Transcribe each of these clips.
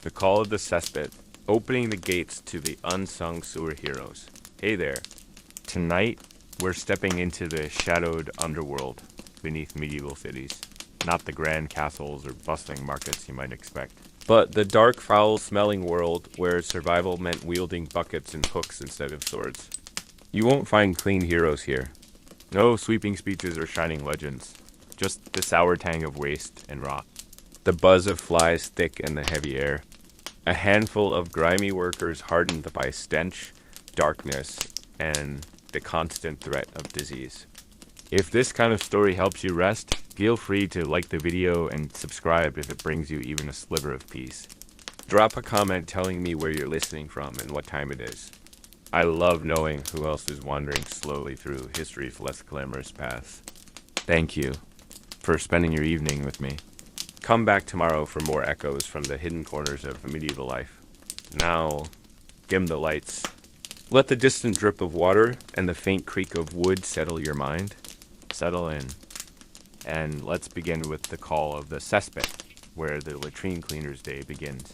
The call of the cesspit, opening the gates to the unsung sewer heroes. Hey there. Tonight, we're stepping into the shadowed underworld beneath medieval cities. Not the grand castles or bustling markets you might expect, but the dark, foul-smelling world where survival meant wielding buckets and hooks instead of swords. You won't find clean heroes here. No sweeping speeches or shining legends. Just the sour tang of waste and rot. The buzz of flies thick in the heavy air. A handful of grimy workers hardened by stench, darkness, and the constant threat of disease. If this kind of story helps you rest, feel free to like the video and subscribe if it brings you even a sliver of peace. Drop a comment telling me where you're listening from and what time it is. I love knowing who else is wandering slowly through history's less glamorous paths. Thank you for spending your evening with me. Come back tomorrow for more echoes from the hidden corners of medieval life. Now, dim the lights. Let the distant drip of water and the faint creak of wood settle your mind. Settle in. And let's begin with the call of the cesspit, where the latrine cleaner's day begins.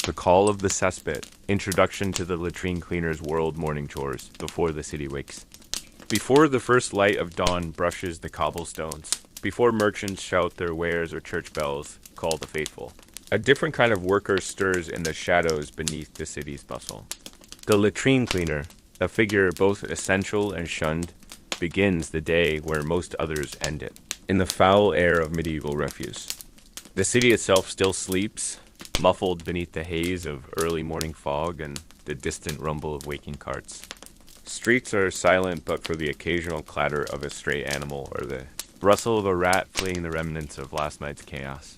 The call of the cesspit, introduction to the latrine cleaner's world morning chores before the city wakes. Before the first light of dawn brushes the cobblestones, before merchants shout their wares or church bells call the faithful, a different kind of worker stirs in the shadows beneath the city's bustle. The latrine cleaner, a figure both essential and shunned, begins the day where most others end it, in the foul air of medieval refuse. The city itself still sleeps, muffled beneath the haze of early morning fog and the distant rumble of waking carts. Streets are silent but for the occasional clatter of a stray animal or the rustle of a rat fleeing the remnants of last night's chaos.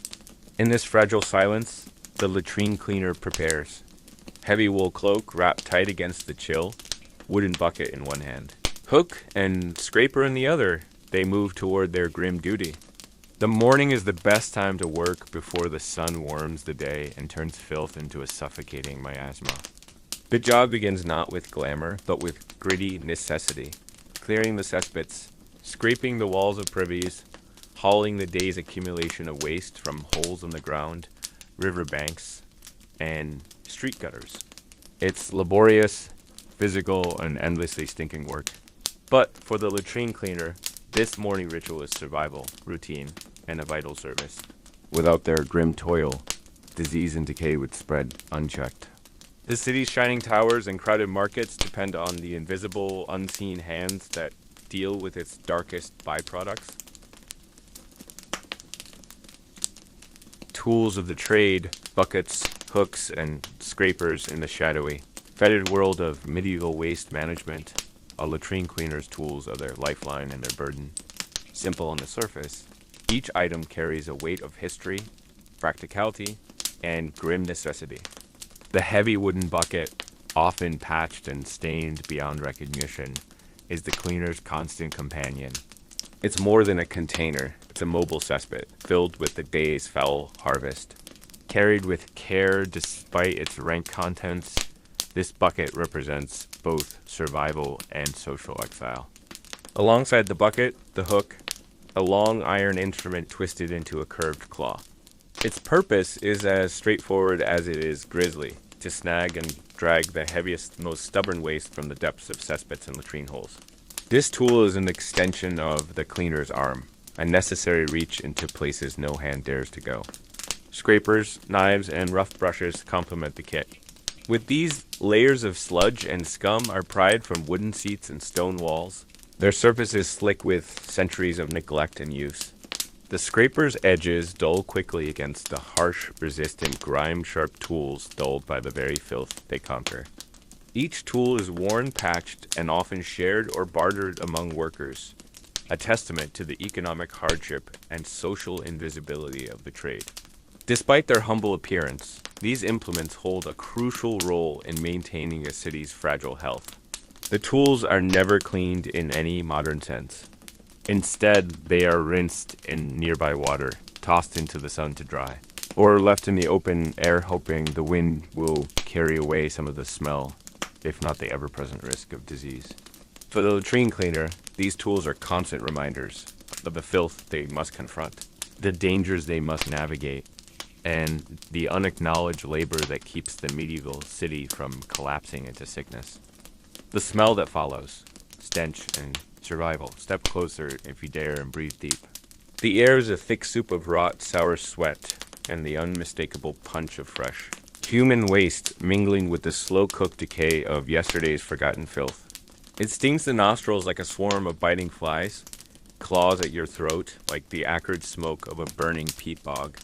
In this fragile silence, the latrine cleaner prepares. Heavy wool cloak wrapped tight against the chill, wooden bucket in one hand. Hook and scraper in the other, they move toward their grim duty. The morning is the best time to work before the sun warms the day and turns filth into a suffocating miasma. The job begins not with glamour, but with gritty necessity. Clearing the cesspits, scraping the walls of privies, hauling the day's accumulation of waste from holes in the ground, river banks, and street gutters. It's laborious, physical, and endlessly stinking work. But for the latrine cleaner, this morning ritual is survival, routine, and a vital service. Without their grim toil, disease and decay would spread unchecked. The city's shining towers and crowded markets depend on the invisible, unseen hands that deal with its darkest byproducts. Tools of the trade, buckets, hooks, and scrapers in the shadowy, fetid world of medieval waste management. A latrine cleaner's tools are their lifeline and their burden. Simple on the surface, each item carries a weight of history, practicality, and grim necessity. The heavy wooden bucket, often patched and stained beyond recognition, is the cleaner's constant companion. It's more than a container, it's a mobile cesspit, filled with the day's foul harvest. Carried with care despite its rank contents, this bucket represents both survival and social exile. Alongside the bucket, the hook, a long iron instrument twisted into a curved claw. Its purpose is as straightforward as it is grisly, to snag and drag the heaviest, most stubborn waste from the depths of cesspits and latrine holes. This tool is an extension of the cleaner's arm, a necessary reach into places no hand dares to go. Scrapers, knives, and rough brushes complement the kit. With these layers of sludge and scum are pried from wooden seats and stone walls, their surfaces slick with centuries of neglect and use. The scraper's edges dull quickly against the harsh, resistant, grime-sharp tools dulled by the very filth they conquer. Each tool is worn, patched, and often shared or bartered among workers, a testament to the economic hardship and social invisibility of the trade. Despite their humble appearance, these implements hold a crucial role in maintaining a city's fragile health. The tools are never cleaned in any modern sense. Instead, they are rinsed in nearby water, tossed into the sun to dry, or left in the open air hoping the wind will carry away some of the smell, if not the ever-present risk of disease. For the latrine cleaner, these tools are constant reminders of the filth they must confront, the dangers they must navigate, and the unacknowledged labor that keeps the medieval city from collapsing into sickness. The smell that follows, stench and survival. Step closer if you dare and breathe deep. The air is a thick soup of rot, sour sweat, and the unmistakable punch of fresh. Human waste mingling with the slow-cooked decay of yesterday's forgotten filth. It stings the nostrils like a swarm of biting flies, claws at your throat like the acrid smoke of a burning peat bog.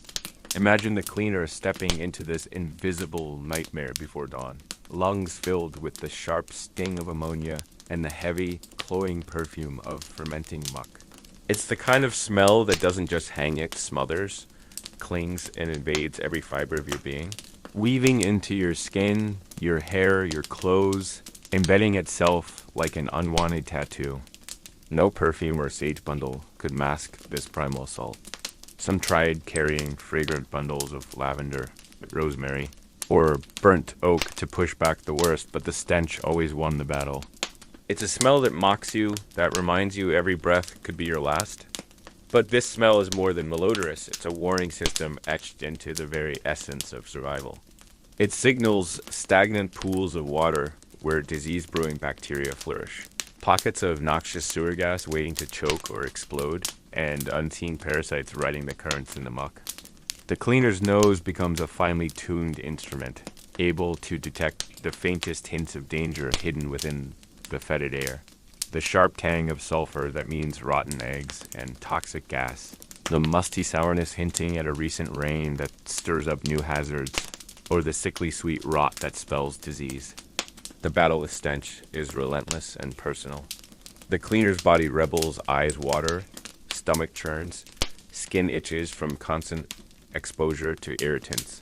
Imagine the cleaner stepping into this invisible nightmare before dawn, lungs filled with the sharp sting of ammonia and the heavy, cloying perfume of fermenting muck. It's the kind of smell that doesn't just hang, it smothers, clings, and invades every fiber of your being, weaving into your skin, your hair, your clothes, embedding itself like an unwanted tattoo. No perfume or sage bundle could mask this primal assault. Some tried carrying fragrant bundles of lavender, rosemary, or burnt oak to push back the worst, but the stench always won the battle. It's a smell that mocks you, that reminds you every breath could be your last. But this smell is more than malodorous. It's a warning system etched into the very essence of survival. It signals stagnant pools of water where disease-brewing bacteria flourish. Pockets of noxious sewer gas waiting to choke or explode, and unseen parasites riding the currents in the muck. The cleaner's nose becomes a finely tuned instrument, able to detect the faintest hints of danger hidden within the fetid air. The sharp tang of sulfur that means rotten eggs and toxic gas. The musty sourness hinting at a recent rain that stirs up new hazards, or the sickly sweet rot that spells disease. The battle with stench is relentless and personal. The cleaner's body rebels, eyes water, stomach churns, skin itches from constant exposure to irritants.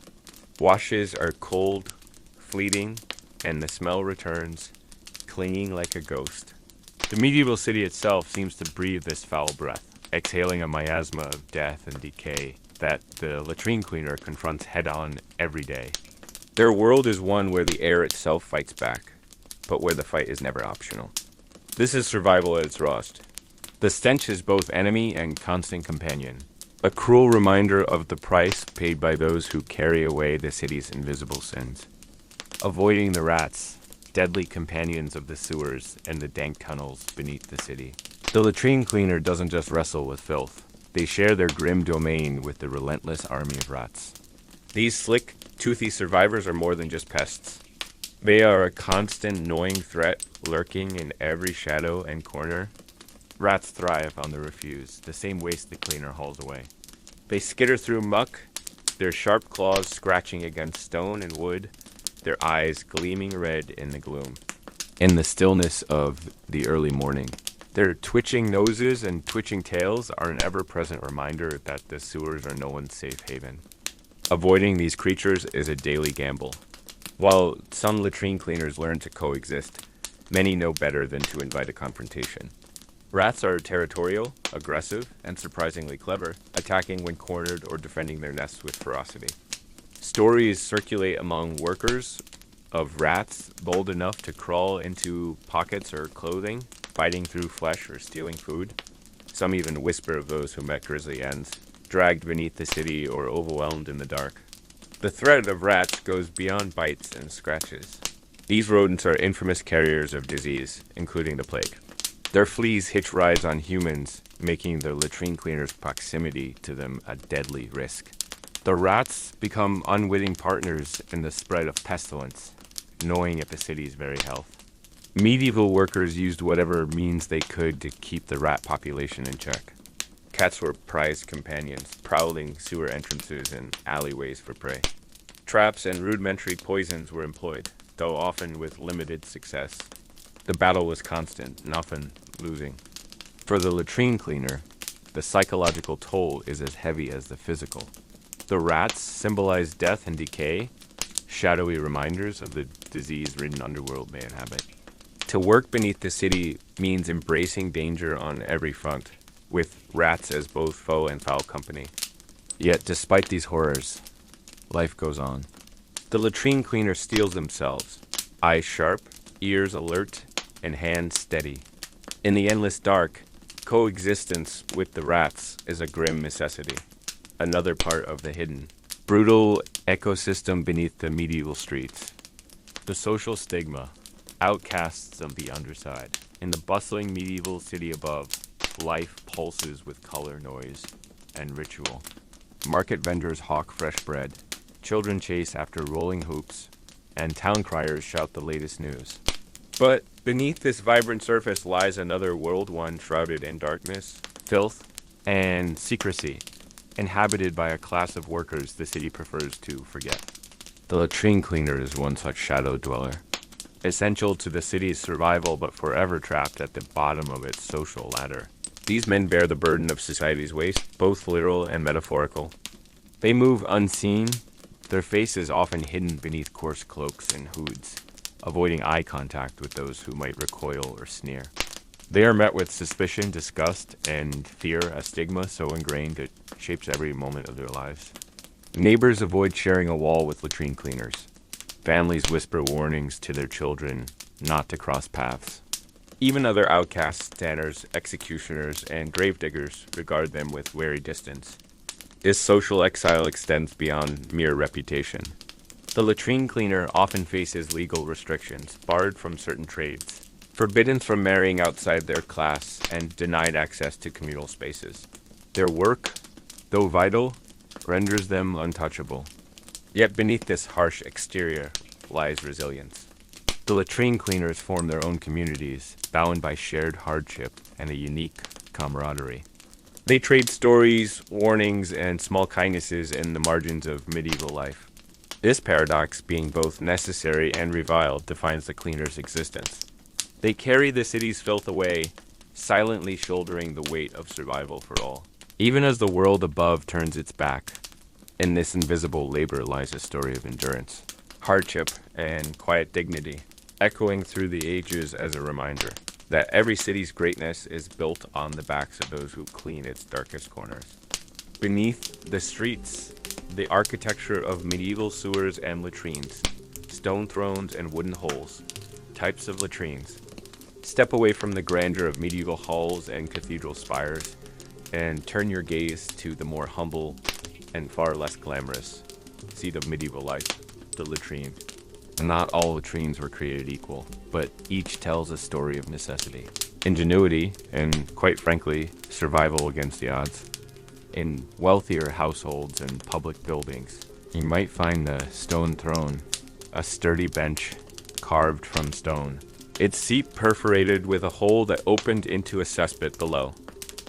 Washes are cold, fleeting, and the smell returns, clinging like a ghost. The medieval city itself seems to breathe this foul breath, exhaling a miasma of death and decay that the latrine cleaner confronts head-on every day. Their world is one where the air itself fights back, but where the fight is never optional. This is survival at its rawest. The stench is both enemy and constant companion, a cruel reminder of the price paid by those who carry away the city's invisible sins. Avoiding the rats, deadly companions of the sewers and the dank tunnels beneath the city. The latrine cleaner doesn't just wrestle with filth. They share their grim domain with the relentless army of rats. These slick, toothy survivors are more than just pests. They are a constant, gnawing threat lurking in every shadow and corner. Rats thrive on the refuse, the same waste the cleaner hauls away. They skitter through muck, their sharp claws scratching against stone and wood, their eyes gleaming red in the gloom. In the stillness of the early morning, their twitching noses and twitching tails are an ever-present reminder that the sewers are no one's safe haven. Avoiding these creatures is a daily gamble. While some latrine cleaners learn to coexist, many know better than to invite a confrontation. Rats are territorial, aggressive, and surprisingly clever, attacking when cornered or defending their nests with ferocity. Stories circulate among workers of rats bold enough to crawl into pockets or clothing, biting through flesh or stealing food. Some even whisper of those who met grisly ends, dragged beneath the city or overwhelmed in the dark. The threat of rats goes beyond bites and scratches. These rodents are infamous carriers of disease, including the plague. Their fleas hitch rides on humans, making the latrine cleaner's proximity to them a deadly risk. The rats become unwitting partners in the spread of pestilence, gnawing at the city's very health. Medieval workers used whatever means they could to keep the rat population in check. Cats were prized companions, prowling sewer entrances and alleyways for prey. Traps and rudimentary poisons were employed, though often with limited success. The battle was constant, and often losing. For the latrine cleaner, the psychological toll is as heavy as the physical. The rats symbolize death and decay, shadowy reminders of the disease-ridden underworld they inhabit. To work beneath the city means embracing danger on every front, with rats as both foe and foul company. Yet, despite these horrors, life goes on. The latrine cleaner steels themselves, eyes sharp, ears alert, and hands steady. In the endless dark, coexistence with the rats is a grim necessity. Another part of the hidden, Brutal ecosystem beneath the medieval streets. The social stigma, outcasts of the underside. In the bustling medieval city above, life pulses with color, noise, and ritual. Market vendors hawk fresh bread, children chase after rolling hoops, and town criers shout the latest news. But beneath this vibrant surface lies another world, one shrouded in darkness, filth, and secrecy, inhabited by a class of workers the city prefers to forget. The latrine cleaner is one such shadow dweller, essential to the city's survival but forever trapped at the bottom of its social ladder. These men bear the burden of society's waste, both literal and metaphorical. They move unseen, their faces often hidden beneath coarse cloaks and hoods, avoiding eye contact with those who might recoil or sneer. They are met with suspicion, disgust, and fear, a stigma so ingrained it shapes every moment of their lives. Neighbors avoid sharing a wall with latrine cleaners. Families whisper warnings to their children not to cross paths. Even other outcasts, tanners, executioners, and gravediggers regard them with wary distance. This social exile extends beyond mere reputation. The latrine cleaner often faces legal restrictions, barred from certain trades, forbidden from marrying outside their class, and denied access to communal spaces. Their work, though vital, renders them untouchable. Yet beneath this harsh exterior lies resilience. The latrine cleaners form their own communities, bound by shared hardship and a unique camaraderie. They trade stories, warnings, and small kindnesses in the margins of medieval life. This paradox, being both necessary and reviled, defines the cleaner's existence. They carry the city's filth away, silently shouldering the weight of survival for all. Even as the world above turns its back, in this invisible labor lies a story of endurance, hardship, and quiet dignity, echoing through the ages as a reminder that every city's greatness is built on the backs of those who clean its darkest corners. Beneath the streets, the architecture of medieval sewers and latrines, stone thrones and wooden holes, types of latrines. Step away from the grandeur of medieval halls and cathedral spires, and turn your gaze to the more humble and far less glamorous seat of medieval life, the latrine. Not all latrines were created equal, but each tells a story of necessity, ingenuity, and quite frankly, survival against the odds. In wealthier households and public buildings, you might find the stone throne, a sturdy bench carved from stone, its seat perforated with a hole that opened into a cesspit below.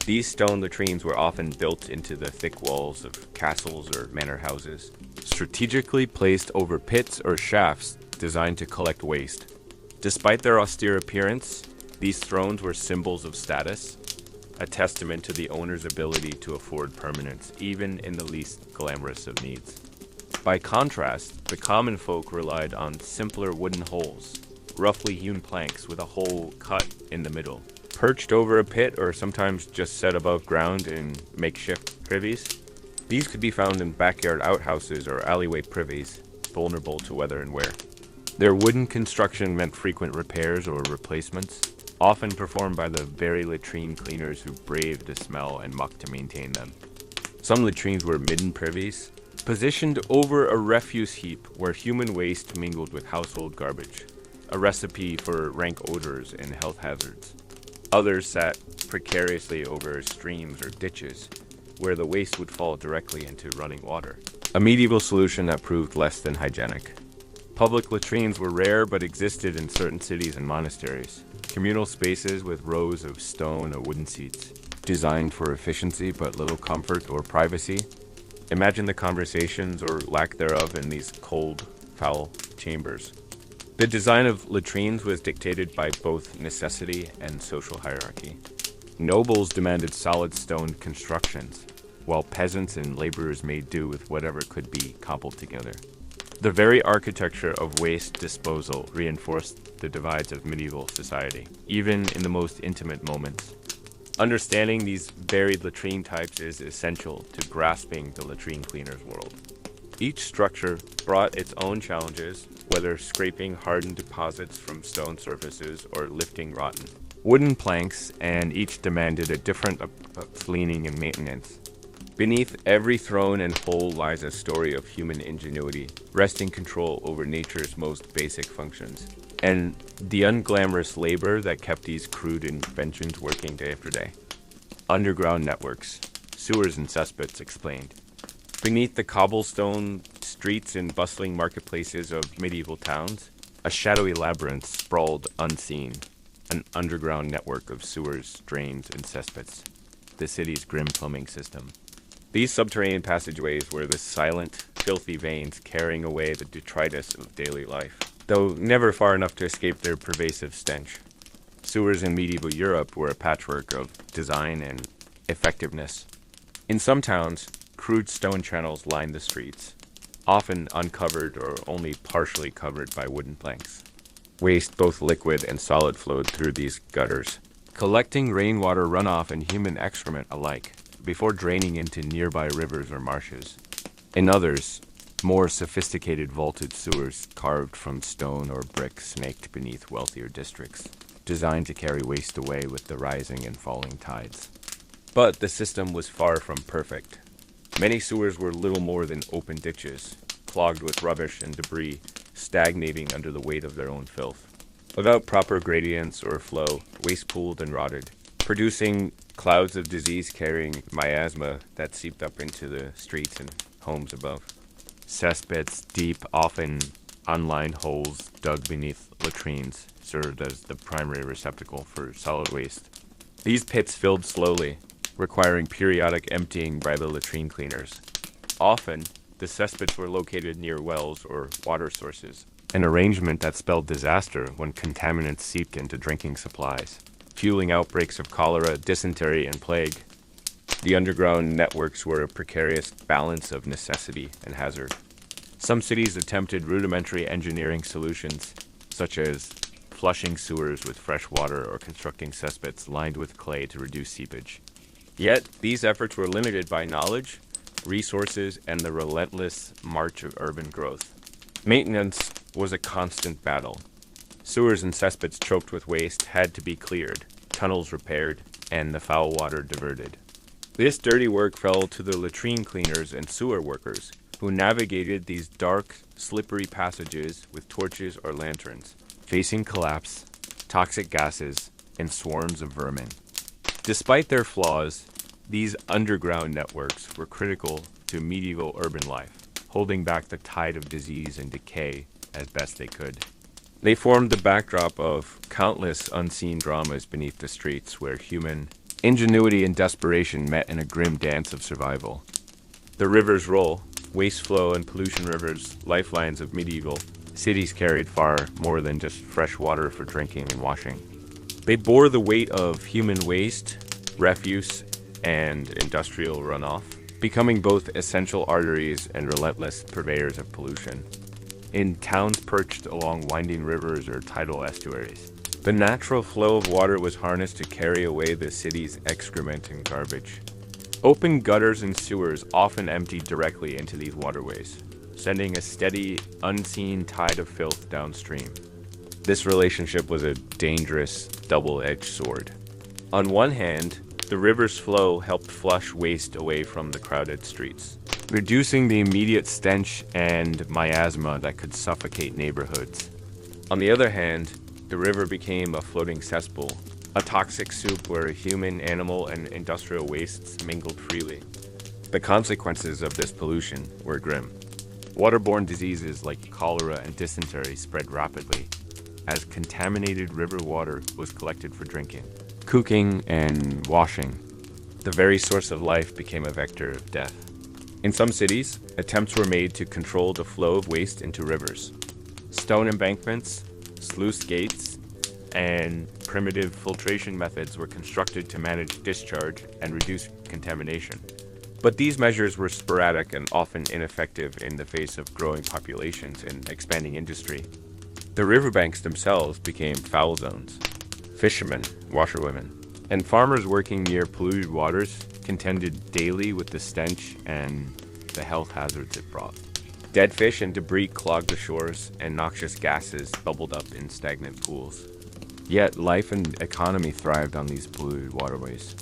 These stone latrines were often built into the thick walls of castles or manor houses, strategically placed over pits or shafts designed to collect waste. Despite their austere appearance, these thrones were symbols of status, a testament to the owner's ability to afford permanence, even in the least glamorous of needs. By contrast, the common folk relied on simpler wooden holes, roughly hewn planks with a hole cut in the middle, perched over a pit or sometimes just set above ground in makeshift privies. These could be found in backyard outhouses or alleyway privies, vulnerable to weather and wear. Their wooden construction meant frequent repairs or replacements, often performed by the very latrine cleaners who braved the smell and muck to maintain them. Some latrines were midden privies, positioned over a refuse heap where human waste mingled with household garbage, a recipe for rank odors and health hazards. Others sat precariously over streams or ditches, where the waste would fall directly into running water, a medieval solution that proved less than hygienic. Public latrines were rare but existed in certain cities and monasteries, communal spaces with rows of stone or wooden seats, designed for efficiency but little comfort or privacy. Imagine the conversations or lack thereof in these cold, foul chambers. The design of latrines was dictated by both necessity and social hierarchy. Nobles demanded solid stone constructions, while peasants and laborers made do with whatever could be cobbled together. The very architecture of waste disposal reinforced the divides of medieval society, even in the most intimate moments. Understanding these varied latrine types is essential to grasping the latrine cleaner's world. Each structure brought its own challenges, whether scraping hardened deposits from stone surfaces or lifting rotten wooden planks, and each demanded a different cleaning and maintenance. Beneath every throne and hole lies a story of human ingenuity, wresting control over nature's most basic functions, and the unglamorous labor that kept these crude inventions working day after day. Underground networks, sewers and cesspits explained. Beneath the cobblestone streets and bustling marketplaces of medieval towns, a shadowy labyrinth sprawled unseen, an underground network of sewers, drains, and cesspits, the city's grim plumbing system. These subterranean passageways were the silent, filthy veins carrying away the detritus of daily life, though never far enough to escape their pervasive stench. Sewers in medieval Europe were a patchwork of design and effectiveness. In some towns, crude stone channels lined the streets, often uncovered or only partially covered by wooden planks. Waste, both liquid and solid, flowed through these gutters, collecting rainwater runoff and human excrement alike, before draining into nearby rivers or marshes. In others, more sophisticated vaulted sewers carved from stone or brick snaked beneath wealthier districts, designed to carry waste away with the rising and falling tides. But the system was far from perfect. Many sewers were little more than open ditches, clogged with rubbish and debris, stagnating under the weight of their own filth. Without proper gradients or flow, waste pooled and rotted, producing clouds of disease-carrying miasma that seeped up into the streets and homes above. Cesspits, deep, often unlined holes dug beneath latrines, served as the primary receptacle for solid waste. These pits filled slowly, requiring periodic emptying by the latrine cleaners. Often, the cesspits were located near wells or water sources, an arrangement that spelled disaster when contaminants seeped into drinking supplies, fueling outbreaks of cholera, dysentery, and plague. The underground networks were a precarious balance of necessity and hazard. Some cities attempted rudimentary engineering solutions, such as flushing sewers with fresh water or constructing cesspits lined with clay to reduce seepage. Yet, these efforts were limited by knowledge, resources, and the relentless march of urban growth. Maintenance was a constant battle. Sewers and cesspits choked with waste had to be cleared, tunnels repaired, and the foul water diverted. This dirty work fell to the latrine cleaners and sewer workers, who navigated these dark, slippery passages with torches or lanterns, facing collapse, toxic gases, and swarms of vermin. Despite their flaws, these underground networks were critical to medieval urban life, holding back the tide of disease and decay as best they could. They formed the backdrop of countless unseen dramas beneath the streets where human ingenuity and desperation met in a grim dance of survival. The rivers roll, waste flow and pollution rivers, lifelines of medieval cities carried far more than just fresh water for drinking and washing. They bore the weight of human waste, refuse, and industrial runoff, becoming both essential arteries and relentless purveyors of pollution. In towns perched along winding rivers or tidal estuaries, the natural flow of water was harnessed to carry away the city's excrement and garbage. Open gutters and sewers often emptied directly into these waterways, sending a steady, unseen tide of filth downstream. This relationship was a dangerous, double-edged sword. On one hand, the river's flow helped flush waste away from the crowded streets, reducing the immediate stench and miasma that could suffocate neighborhoods. On the other hand, the river became a floating cesspool, a toxic soup where human, animal, and industrial wastes mingled freely. The consequences of this pollution were grim. Waterborne diseases like cholera and dysentery spread rapidly, as contaminated river water was collected for drinking, cooking, and washing. The very source of life became a vector of death. In some cities, attempts were made to control the flow of waste into rivers. Stone embankments, sluice gates, and primitive filtration methods were constructed to manage discharge and reduce contamination. But these measures were sporadic and often ineffective in the face of growing populations and expanding industry. The riverbanks themselves became foul zones. Fishermen, washerwomen, and farmers working near polluted waters contended daily with the stench and the health hazards it brought. Dead fish and debris clogged the shores, and noxious gases bubbled up in stagnant pools. Yet life and economy thrived on these polluted waterways.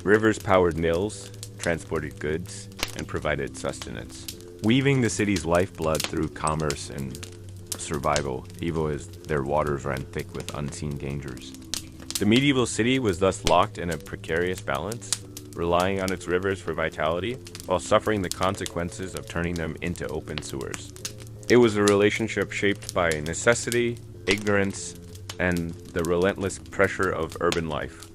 Rivers powered mills, transported goods, and provided sustenance. Weaving the city's lifeblood through commerce and survival, even as their waters ran thick with unseen dangers. The medieval city was thus locked in a precarious balance, relying on its rivers for vitality, while suffering the consequences of turning them into open sewers. It was a relationship shaped by necessity, ignorance, and the relentless pressure of urban life.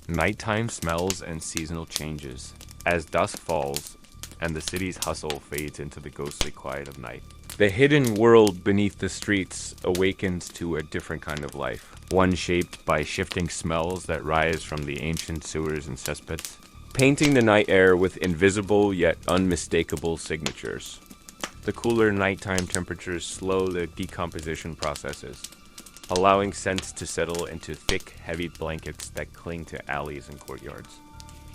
Nighttime smells and seasonal changes, as dusk falls and the city's hustle fades into the ghostly quiet of night. The hidden world beneath the streets awakens to a different kind of life, one shaped by shifting smells that rise from the ancient sewers and cesspits, painting the night air with invisible yet unmistakable signatures. The cooler nighttime temperatures slow the decomposition processes, allowing scents to settle into thick, heavy blankets that cling to alleys and courtyards.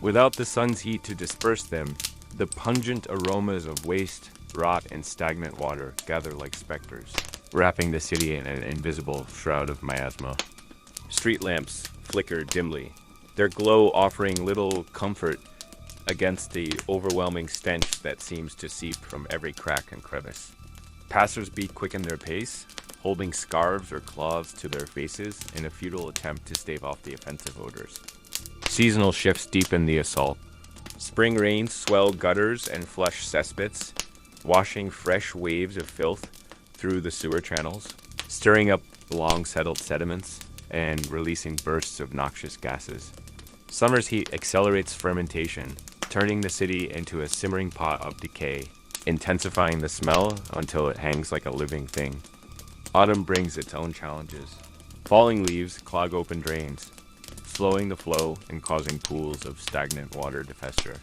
Without the sun's heat to disperse them, the pungent aromas of waste, rot, and stagnant water gather like specters, wrapping the city in an invisible shroud of miasma. Street lamps flicker dimly, their glow offering little comfort against the overwhelming stench that seems to seep from every crack and crevice. Passers-by quicken their pace, holding scarves or cloths to their faces in a futile attempt to stave off the offensive odors. Seasonal shifts deepen the assault. Spring rains swell gutters and flush cesspits, washing fresh waves of filth through the sewer channels, stirring up long-settled sediments, and releasing bursts of noxious gases. Summer's heat accelerates fermentation, turning the city into a simmering pot of decay, intensifying the smell until it hangs like a living thing. Autumn brings its own challenges. Falling leaves clog open drains, slowing the flow and causing pools of stagnant water to fester.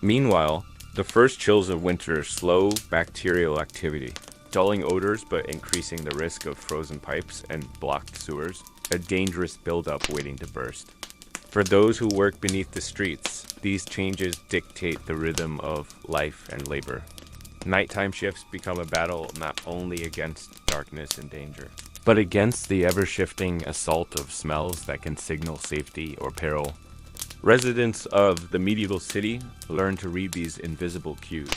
Meanwhile, the first chills of winter slow bacterial activity, dulling odors but increasing the risk of frozen pipes and blocked sewers, a dangerous buildup waiting to burst. For those who work beneath the streets, these changes dictate the rhythm of life and labor. Nighttime shifts become a battle not only against darkness and danger, but against the ever-shifting assault of smells that can signal safety or peril. Residents of the medieval city learned to read these invisible cues.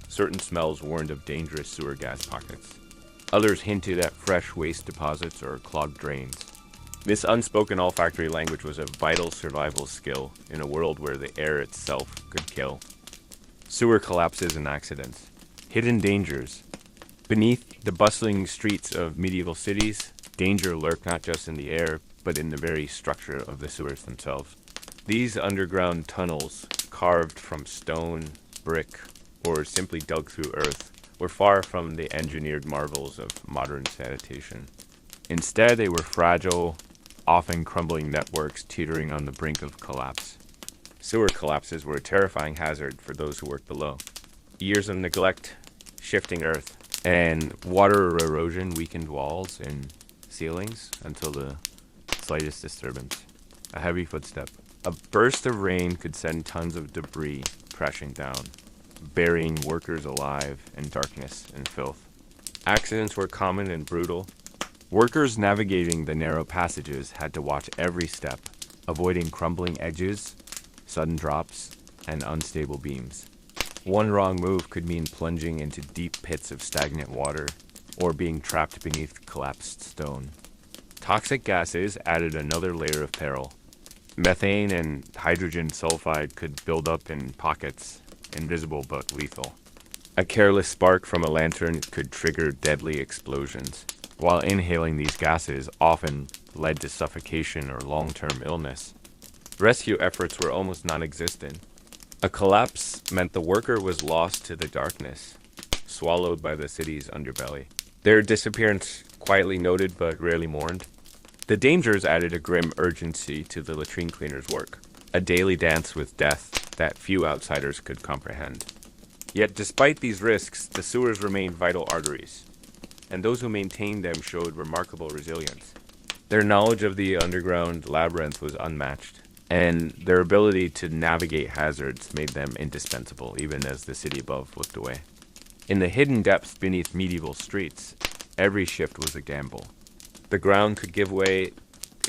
Certain smells warned of dangerous sewer gas pockets. Others hinted at fresh waste deposits or clogged drains. This unspoken olfactory language was a vital survival skill in a world where the air itself could kill. Sewer collapses and accidents. Hidden dangers. Beneath the bustling streets of medieval cities, danger lurked not just in the air, but in the very structure of the sewers themselves. These underground tunnels, carved from stone, brick, or simply dug through earth, were far from the engineered marvels of modern sanitation. Instead, they were fragile, often crumbling networks teetering on the brink of collapse. Sewer collapses were a terrifying hazard for those who worked below. Years of neglect, shifting earth, and water erosion weakened walls and ceilings until the slightest disturbance. A heavy footstep. A burst of rain could send tons of debris crashing down, burying workers alive in darkness and filth. Accidents were common and brutal. Workers navigating the narrow passages had to watch every step, avoiding crumbling edges, sudden drops, and unstable beams. One wrong move could mean plunging into deep pits of stagnant water or being trapped beneath collapsed stone. Toxic gases added another layer of peril. Methane and hydrogen sulfide could build up in pockets, invisible but lethal. A careless spark from a lantern could trigger deadly explosions, while inhaling these gases often led to suffocation or long-term illness. Rescue efforts were almost non-existent. A collapse meant the worker was lost to the darkness, swallowed by the city's underbelly. Their disappearance quietly noted but rarely mourned. The dangers added a grim urgency to the latrine cleaner's work, a daily dance with death that few outsiders could comprehend. Yet despite these risks, the sewers remained vital arteries, and those who maintained them showed remarkable resilience. Their knowledge of the underground labyrinth was unmatched, and their ability to navigate hazards made them indispensable, even as the city above looked away. In the hidden depths beneath medieval streets, every shift was a gamble. The ground could give way,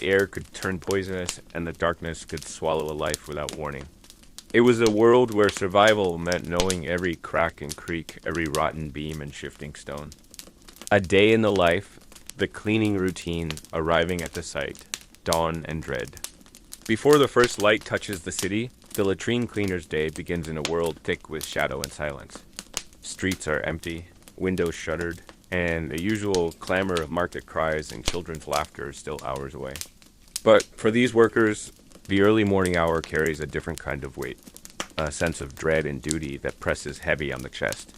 the air could turn poisonous, and the darkness could swallow a life without warning. It was a world where survival meant knowing every crack and creak, every rotten beam and shifting stone. A day in the life, the cleaning routine, arriving at the site, dawn and dread. Before the first light touches the city, the latrine cleaner's day begins in a world thick with shadow and silence. Streets are empty, windows shuttered, and the usual clamor of market cries and children's laughter is still hours away. But for these workers, the early morning hour carries a different kind of weight, a sense of dread and duty that presses heavy on the chest.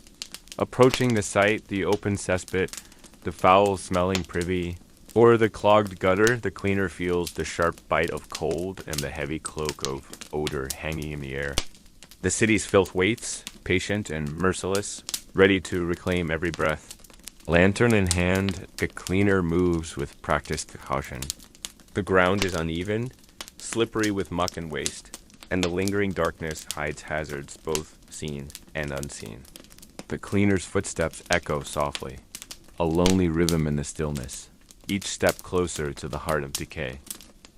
Approaching the site, the open cesspit, the foul-smelling privy, or the clogged gutter, the cleaner feels the sharp bite of cold and the heavy cloak of odor hanging in the air. The city's filth waits, patient and merciless, ready to reclaim every breath. Lantern in hand, the cleaner moves with practiced caution. The ground is uneven, slippery with muck and waste, and the lingering darkness hides hazards both seen and unseen. The cleaner's footsteps echo softly, a lonely rhythm in the stillness, each step closer to the heart of decay.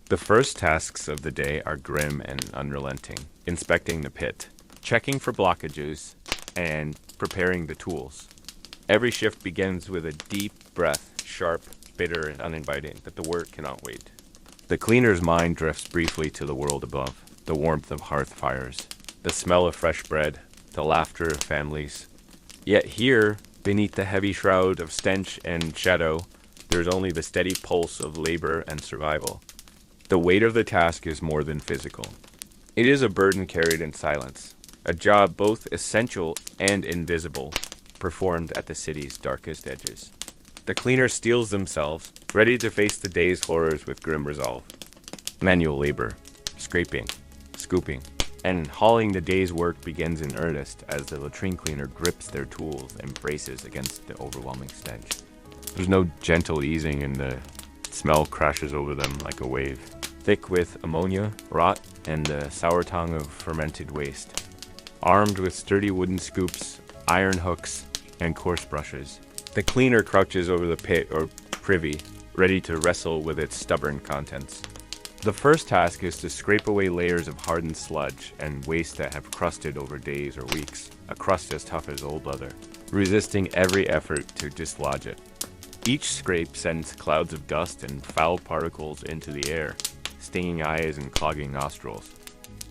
The first tasks of the day are grim and unrelenting, inspecting the pit, checking for blockages, and preparing the tools. Every shift begins with a deep breath, sharp, bitter, and uninviting, that the work cannot wait. The cleaner's mind drifts briefly to the world above, the warmth of hearth fires, the smell of fresh bread, the laughter of families. Yet here, beneath the heavy shroud of stench and shadow, there's only the steady pulse of labor and survival. The weight of the task is more than physical. It is a burden carried in silence, a job both essential and invisible, performed at the city's darkest edges. The cleaner steels themselves, ready to face the day's horrors with grim resolve. Manual labor, scraping, scooping, and hauling the day's work begins in earnest as the latrine cleaner grips their tools and braces against the overwhelming stench. There's no gentle easing and the smell crashes over them like a wave, thick with ammonia, rot, and the sour tongue of fermented waste. Armed with sturdy wooden scoops, iron hooks, and coarse brushes, the cleaner crouches over the pit or privy, ready to wrestle with its stubborn contents. The first task is to scrape away layers of hardened sludge and waste that have crusted over days or weeks, a crust as tough as old leather, resisting every effort to dislodge it. Each scrape sends clouds of dust and foul particles into the air, stinging eyes and clogging nostrils.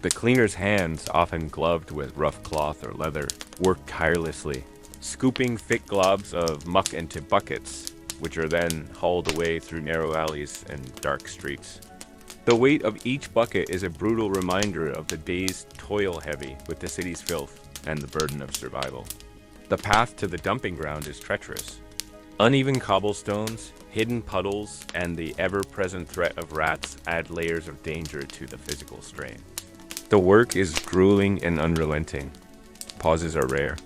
The cleaner's hands, often gloved with rough cloth or leather, work tirelessly, scooping thick globs of muck into buckets, which are then hauled away through narrow alleys and dark streets. The weight of each bucket is a brutal reminder of the day's toil heavy with the city's filth and the burden of survival. The path to the dumping ground is treacherous. Uneven cobblestones, hidden puddles, and the ever-present threat of rats add layers of danger to the physical strain. The work is grueling and unrelenting. Pauses are rare.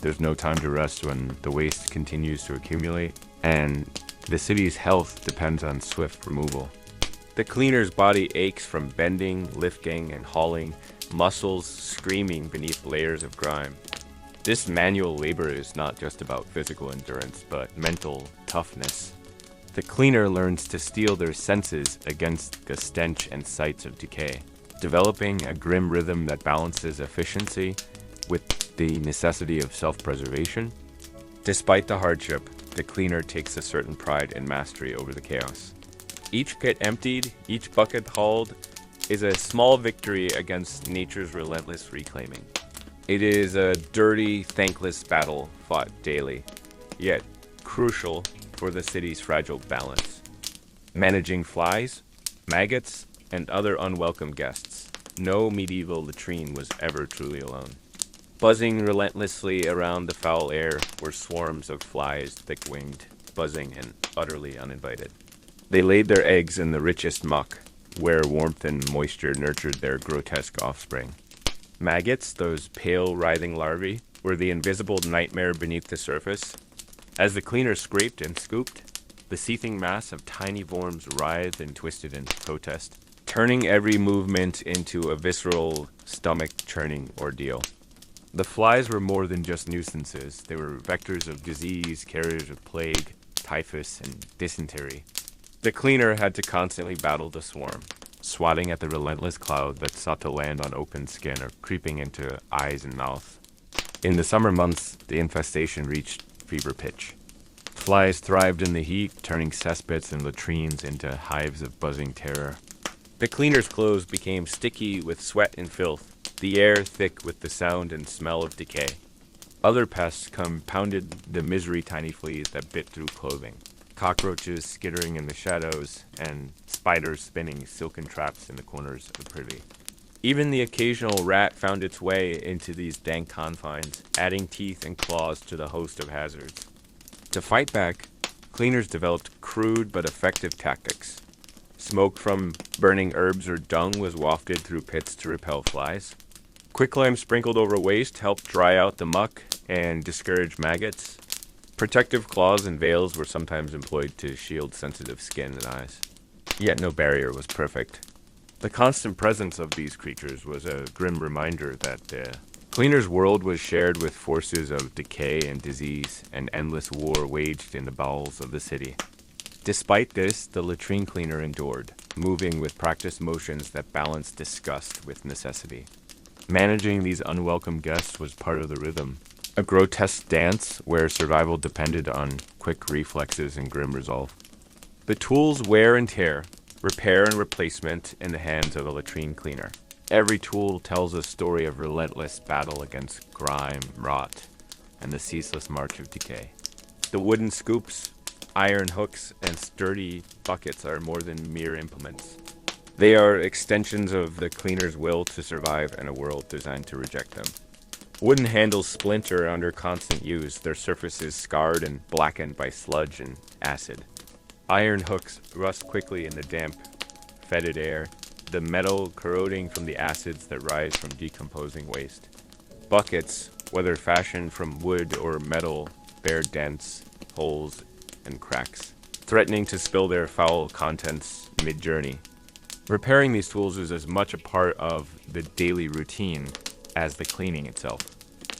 There's no time to rest when the waste continues to accumulate, and the city's health depends on swift removal. The cleaner's body aches from bending, lifting, and hauling, muscles screaming beneath layers of grime. This manual labor is not just about physical endurance, but mental toughness. The cleaner learns to steel their senses against the stench and sights of decay, developing a grim rhythm that balances efficiency with the necessity of self-preservation. Despite the hardship, the cleaner takes a certain pride in mastery over the chaos. Each pit emptied, each bucket hauled, is a small victory against nature's relentless reclaiming. It is a dirty, thankless battle fought daily, yet crucial for the city's fragile balance. Managing flies, maggots, and other unwelcome guests, no medieval latrine was ever truly alone. Buzzing relentlessly around the foul air were swarms of flies, thick-winged, buzzing, and utterly uninvited. They laid their eggs in the richest muck, where warmth and moisture nurtured their grotesque offspring. Maggots, those pale, writhing larvae, were the invisible nightmare beneath the surface. As the cleaner scraped and scooped, the seething mass of tiny worms writhed and twisted in protest, turning every movement into a visceral, stomach-churning ordeal. The flies were more than just nuisances. They were vectors of disease, carriers of plague, typhus, and dysentery. The cleaner had to constantly battle the swarm, swatting at the relentless cloud that sought to land on open skin or creeping into eyes and mouth. In the summer months, the infestation reached fever pitch. Flies thrived in the heat, turning cesspits and latrines into hives of buzzing terror. The cleaners' clothes became sticky with sweat and filth, the air thick with the sound and smell of decay. Other pests compounded the misery tiny fleas that bit through clothing. Cockroaches skittering in the shadows, and spiders spinning silken traps in the corners of the privy. Even the occasional rat found its way into these dank confines, adding teeth and claws to the host of hazards. To fight back, cleaners developed crude but effective tactics. Smoke from burning herbs or dung was wafted through pits to repel flies. Quicklime sprinkled over waste helped dry out the muck and discourage maggots. Protective claws and veils were sometimes employed to shield sensitive skin and eyes. Yet no barrier was perfect. The constant presence of these creatures was a grim reminder that the cleaner's world was shared with forces of decay and disease, and endless war waged in the bowels of the city. Despite this, the latrine cleaner endured, moving with practiced motions that balanced disgust with necessity. Managing these unwelcome guests was part of the rhythm, a grotesque dance where survival depended on quick reflexes and grim resolve. The tools wear and tear, repair and replacement in the hands of a latrine cleaner. Every tool tells a story of relentless battle against grime, rot, and the ceaseless march of decay. The wooden scoops, iron hooks, and sturdy buckets are more than mere implements. They are extensions of the cleaner's will to survive in a world designed to reject them. Wooden handles splinter under constant use, their surfaces scarred and blackened by sludge and acid. Iron hooks rust quickly in the damp, fetid air, the metal corroding from the acids that rise from decomposing waste. Buckets, whether fashioned from wood or metal, bear dents, holes, and cracks, threatening to spill their foul contents mid-journey. Repairing these tools is as much a part of the daily routine as the cleaning itself.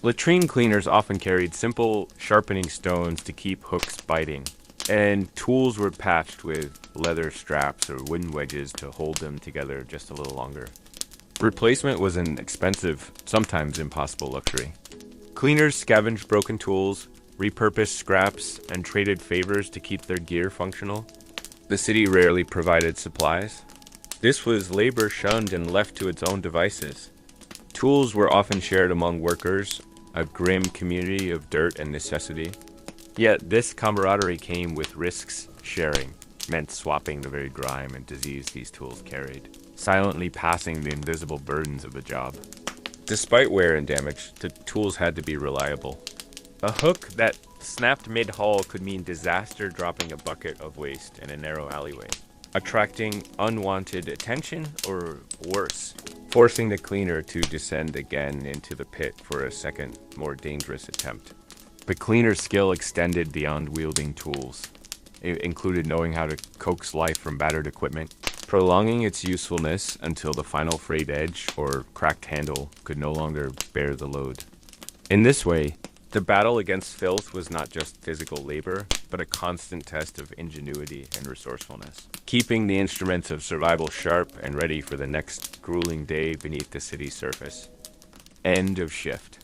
Latrine cleaners often carried simple sharpening stones to keep hooks biting, and tools were patched with leather straps or wooden wedges to hold them together just a little longer. Replacement was an expensive, sometimes impossible luxury. Cleaners scavenged broken tools, repurposed scraps, and traded favors to keep their gear functional. The city rarely provided supplies. This was labor shunned and left to its own devices. Tools were often shared among workers, a grim community of dirt and necessity. Yet this camaraderie came with risks sharing, meant swapping the very grime and disease these tools carried, silently passing the invisible burdens of the job. Despite wear and damage, the tools had to be reliable. A hook that snapped mid-haul could mean disaster dropping a bucket of waste in a narrow alleyway, attracting unwanted attention, or worse, forcing the cleaner to descend again into the pit for a second, more dangerous attempt. The cleaner's skill extended beyond wielding tools. It included knowing how to coax life from battered equipment, prolonging its usefulness until the final frayed edge or cracked handle could no longer bear the load. In this way, the battle against filth was not just physical labor, but a constant test of ingenuity and resourcefulness, keeping the instruments of survival sharp and ready for the next grueling day beneath the city's surface. End of shift.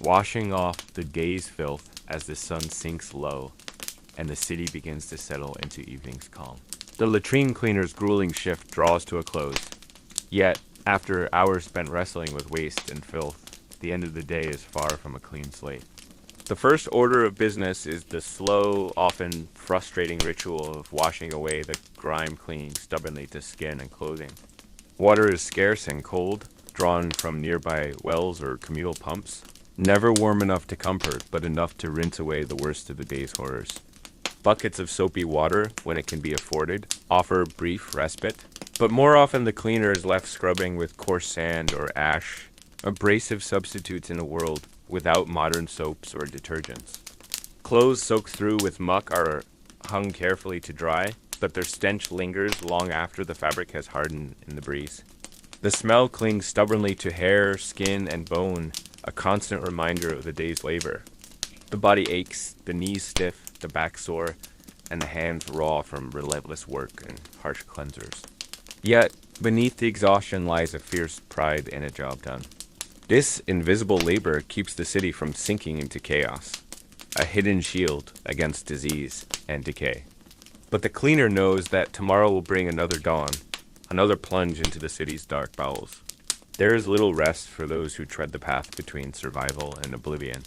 Washing off the day's filth as the sun sinks low and the city begins to settle into evening's calm. The latrine cleaner's grueling shift draws to a close. Yet, after hours spent wrestling with waste and filth, the end of the day is far from a clean slate. The first order of business is the slow, often frustrating ritual of washing away the grime clinging stubbornly to skin and clothing. Water is scarce and cold, drawn from nearby wells or communal pumps. Never warm enough to comfort, but enough to rinse away the worst of the day's horrors. Buckets of soapy water, when it can be afforded, offer brief respite, but more often the cleaner is left scrubbing with coarse sand or ash, abrasive substitutes in a world without modern soaps or detergents. Clothes soaked through with muck are hung carefully to dry, but their stench lingers long after the fabric has hardened in the breeze. The smell clings stubbornly to hair, skin, and bone, a constant reminder of the day's labor. The body aches, the knees stiff, the back sore, and the hands raw from relentless work and harsh cleansers. Yet, beneath the exhaustion lies a fierce pride in a job done. This invisible labor keeps the city from sinking into chaos, a hidden shield against disease and decay. But the cleaner knows that tomorrow will bring another dawn, another plunge into the city's dark bowels. There is little rest for those who tread the path between survival and oblivion.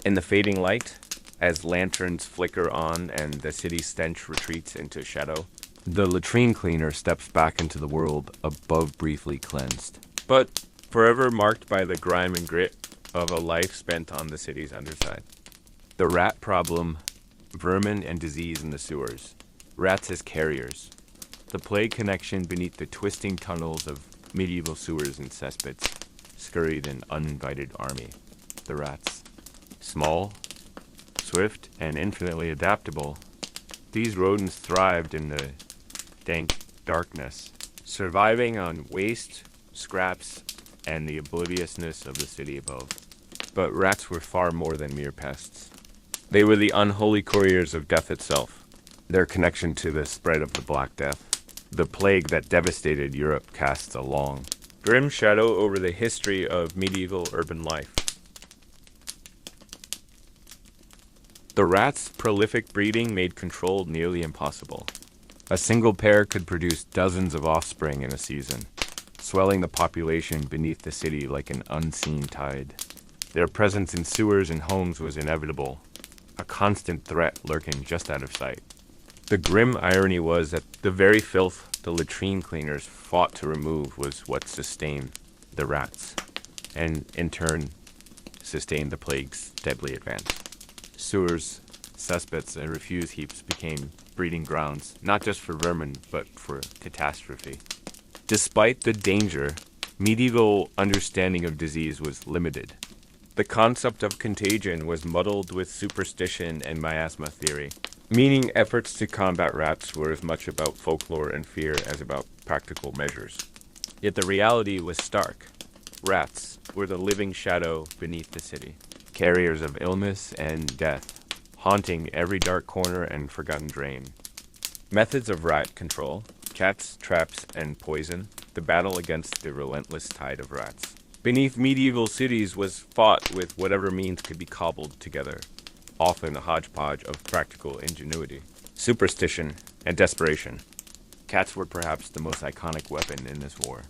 In the fading light, as lanterns flicker on and the city's stench retreats into shadow, the latrine cleaner steps back into the world above briefly cleansed, but forever marked by the grime and grit of a life spent on the city's underside. The rat problem, vermin and disease in the sewers, rats as carriers, the plague connection beneath the twisting tunnels of medieval sewers and cesspits, scurried an uninvited army, the rats. Small, swift, and infinitely adaptable, these rodents thrived in the dank darkness, surviving on waste, scraps, and the obliviousness of the city above. But rats were far more than mere pests. They were the unholy couriers of death itself, their connection to the spread of the Black Death. The plague that devastated Europe casts a long, grim shadow over the history of medieval urban life. The rats' prolific breeding made control nearly impossible. A single pair could produce dozens of offspring in a season, swelling the population beneath the city like an unseen tide. Their presence in sewers and homes was inevitable, a constant threat lurking just out of sight. The grim irony was that the very filth the latrine cleaners fought to remove was what sustained the rats, and in turn sustained the plague's deadly advance. Sewers, cesspits, and refuse heaps became breeding grounds, not just for vermin, but for catastrophe. Despite the danger, medieval understanding of disease was limited. The concept of contagion was muddled with superstition and miasma theory, meaning efforts to combat rats were as much about folklore and fear as about practical measures. Yet the reality was stark. Rats were the living shadow beneath the city, carriers of illness and death, haunting every dark corner and forgotten drain. Methods of rat control, cats, traps, and poison, the battle against the relentless tide of rats. Beneath medieval cities was fought with whatever means could be cobbled together, often a hodgepodge of practical ingenuity, superstition, and desperation. Cats were perhaps the most iconic weapon in this war,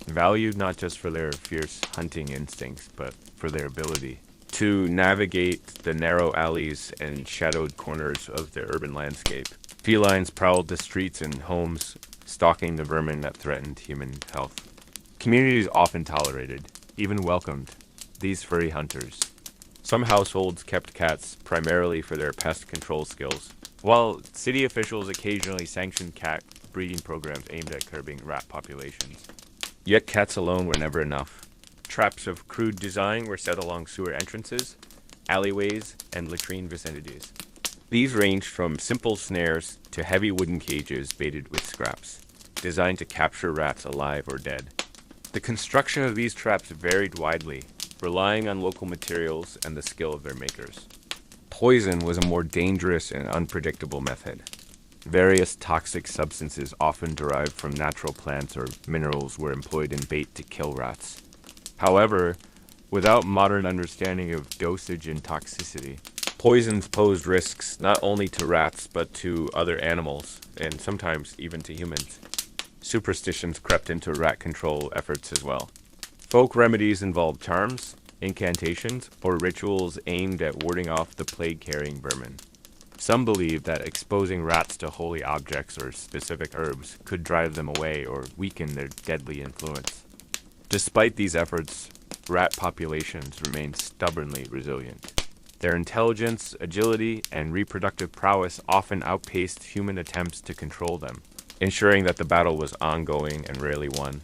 valued not just for their fierce hunting instincts, but for their ability to navigate the narrow alleys and shadowed corners of the urban landscape. Felines prowled the streets and homes, stalking the vermin that threatened human health. Communities often tolerated, even welcomed, these furry hunters. Some households kept cats primarily for their pest control skills, while city officials occasionally sanctioned cat breeding programs aimed at curbing rat populations. Yet cats alone were never enough. Traps of crude design were set along sewer entrances, alleyways, and latrine vicinities. These ranged from simple snares to heavy wooden cages baited with scraps, designed to capture rats alive or dead. The construction of these traps varied widely, relying on local materials and the skill of their makers. Poison was a more dangerous and unpredictable method. Various toxic substances often derived from natural plants or minerals were employed in bait to kill rats. However, without modern understanding of dosage and toxicity, poisons posed risks not only to rats but to other animals, and sometimes even to humans. Superstitions crept into rat control efforts as well. Folk remedies involved charms, incantations, or rituals aimed at warding off the plague-carrying vermin. Some believed that exposing rats to holy objects or specific herbs could drive them away or weaken their deadly influence. Despite these efforts, rat populations remained stubbornly resilient. Their intelligence, agility, and reproductive prowess often outpaced human attempts to control them, ensuring that the battle was ongoing and rarely won.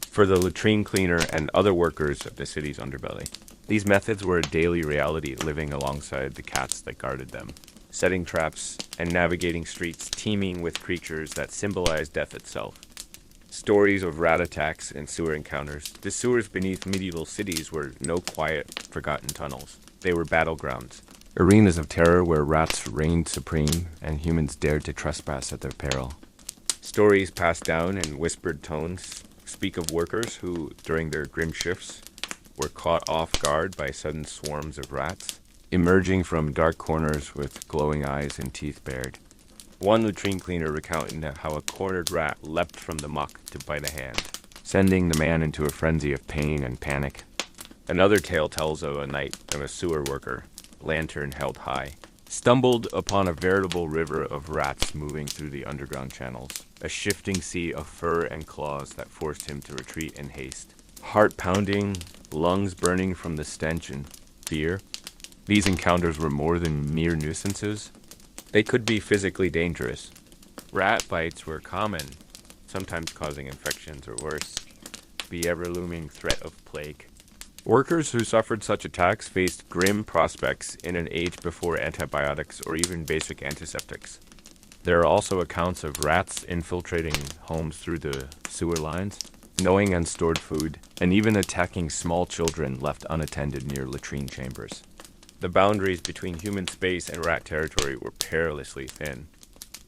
For the latrine cleaner and other workers of the city's underbelly, these methods were a daily reality living alongside the cats that guarded them, setting traps and navigating streets teeming with creatures that symbolized death itself. Stories of rat attacks and sewer encounters. The sewers beneath medieval cities were no quiet, forgotten tunnels. They were battlegrounds, arenas of terror where rats reigned supreme and humans dared to trespass at their peril. Stories passed down in whispered tones speak of workers who, during their grim shifts, were caught off guard by sudden swarms of rats, emerging from dark corners with glowing eyes and teeth bared. One latrine cleaner recounted how a cornered rat leapt from the muck to bite a hand, sending the man into a frenzy of pain and panic. Another tale tells of a night of a sewer worker, lantern held high, stumbled upon a veritable river of rats moving through the underground channels, a shifting sea of fur and claws that forced him to retreat in haste. Heart pounding, lungs burning from the stench and fear, these encounters were more than mere nuisances. They could be physically dangerous. Rat bites were common, sometimes causing infections or worse, the ever-looming threat of plague. Workers who suffered such attacks faced grim prospects in an age before antibiotics or even basic antiseptics. There are also accounts of rats infiltrating homes through the sewer lines, gnawing unstored food, and even attacking small children left unattended near latrine chambers. The boundaries between human space and rat territory were perilously thin.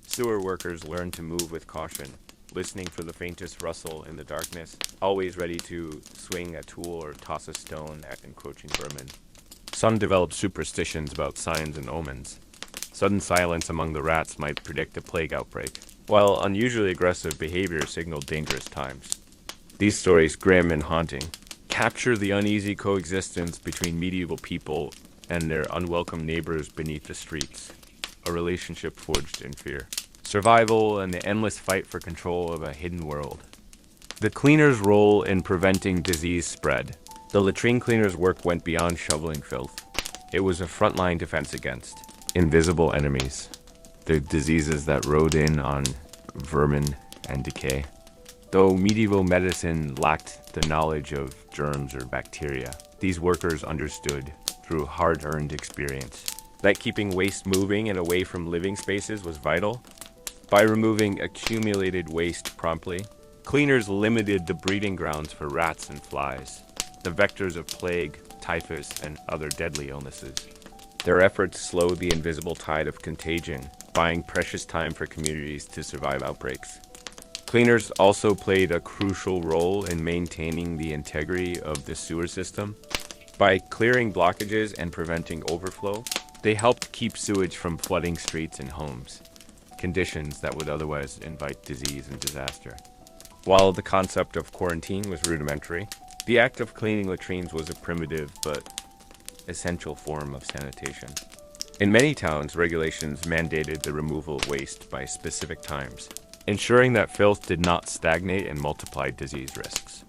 Sewer workers learned to move with caution, listening for the faintest rustle in the darkness, always ready to swing a tool or toss a stone at encroaching vermin. Some developed superstitions about signs and omens. Sudden silence among the rats might predict a plague outbreak, while unusually aggressive behavior signaled dangerous times. These stories, grim and haunting, capture the uneasy coexistence between medieval people and their unwelcome neighbors beneath the streets, a relationship forged in fear. Survival and the endless fight for control of a hidden world. The cleaner's role in preventing disease spread. The latrine cleaner's work went beyond shoveling filth. It was a frontline defense against invisible enemies, the diseases that rode in on vermin and decay. Though medieval medicine lacked the knowledge of germs or bacteria, these workers understood, through hard-earned experience, that keeping waste moving and away from living spaces was vital. By removing accumulated waste promptly, cleaners limited the breeding grounds for rats and flies, the vectors of plague, typhus, and other deadly illnesses. Their efforts slowed the invisible tide of contagion, buying precious time for communities to survive outbreaks. Cleaners also played a crucial role in maintaining the integrity of the sewer system. By clearing blockages and preventing overflow, they helped keep sewage from flooding streets and homes, conditions that would otherwise invite disease and disaster. While the concept of quarantine was rudimentary, the act of cleaning latrines was a primitive but essential form of sanitation. In many towns, regulations mandated the removal of waste by specific times, ensuring that filth did not stagnate and multiply disease risks.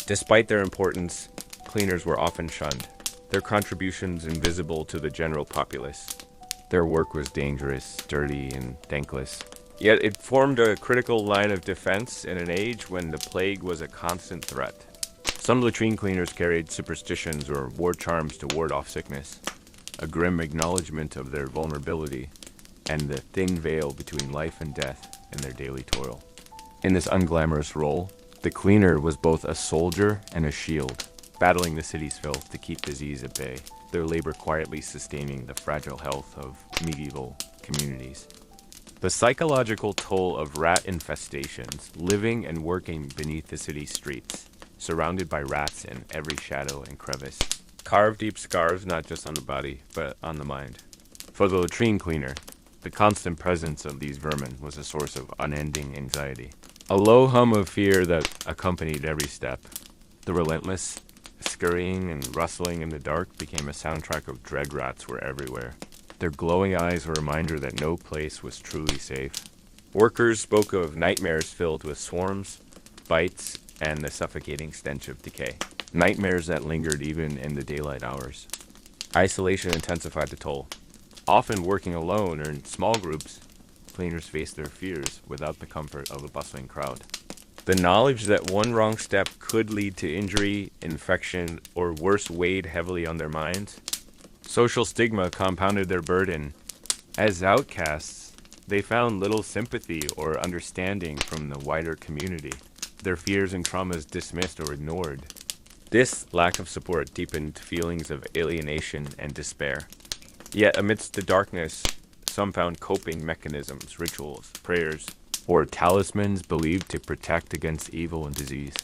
Despite their importance, cleaners were often shunned, their contributions invisible to the general populace. Their work was dangerous, dirty, and thankless. Yet it formed a critical line of defense in an age when the plague was a constant threat. Some latrine cleaners carried superstitions or wore charms to ward off sickness, a grim acknowledgement of their vulnerability and the thin veil between life and death in their daily toil. In this unglamorous role, the cleaner was both a soldier and a shield, battling the city's filth to keep disease at bay, their labor quietly sustaining the fragile health of medieval communities. The psychological toll of rat infestations, living and working beneath the city's streets, surrounded by rats in every shadow and crevice, carved deep scars not just on the body, but on the mind. For the latrine cleaner, the constant presence of these vermin was a source of unending anxiety, a low hum of fear that accompanied every step. The relentless scurrying and rustling in the dark became a soundtrack of dread. Rats were everywhere, their glowing eyes a reminder that no place was truly safe. Workers spoke of nightmares filled with swarms, bites, and the suffocating stench of decay. Nightmares that lingered even in the daylight hours. Isolation intensified the toll. Often working alone or in small groups, cleaners faced their fears without the comfort of a bustling crowd. The knowledge that one wrong step could lead to injury, infection, or worse weighed heavily on their minds. Social stigma compounded their burden. As outcasts, they found little sympathy or understanding from the wider community, their fears and traumas dismissed or ignored. This lack of support deepened feelings of alienation and despair. Yet amidst the darkness, some found coping mechanisms, rituals, prayers, or talismans believed to protect against evil and disease.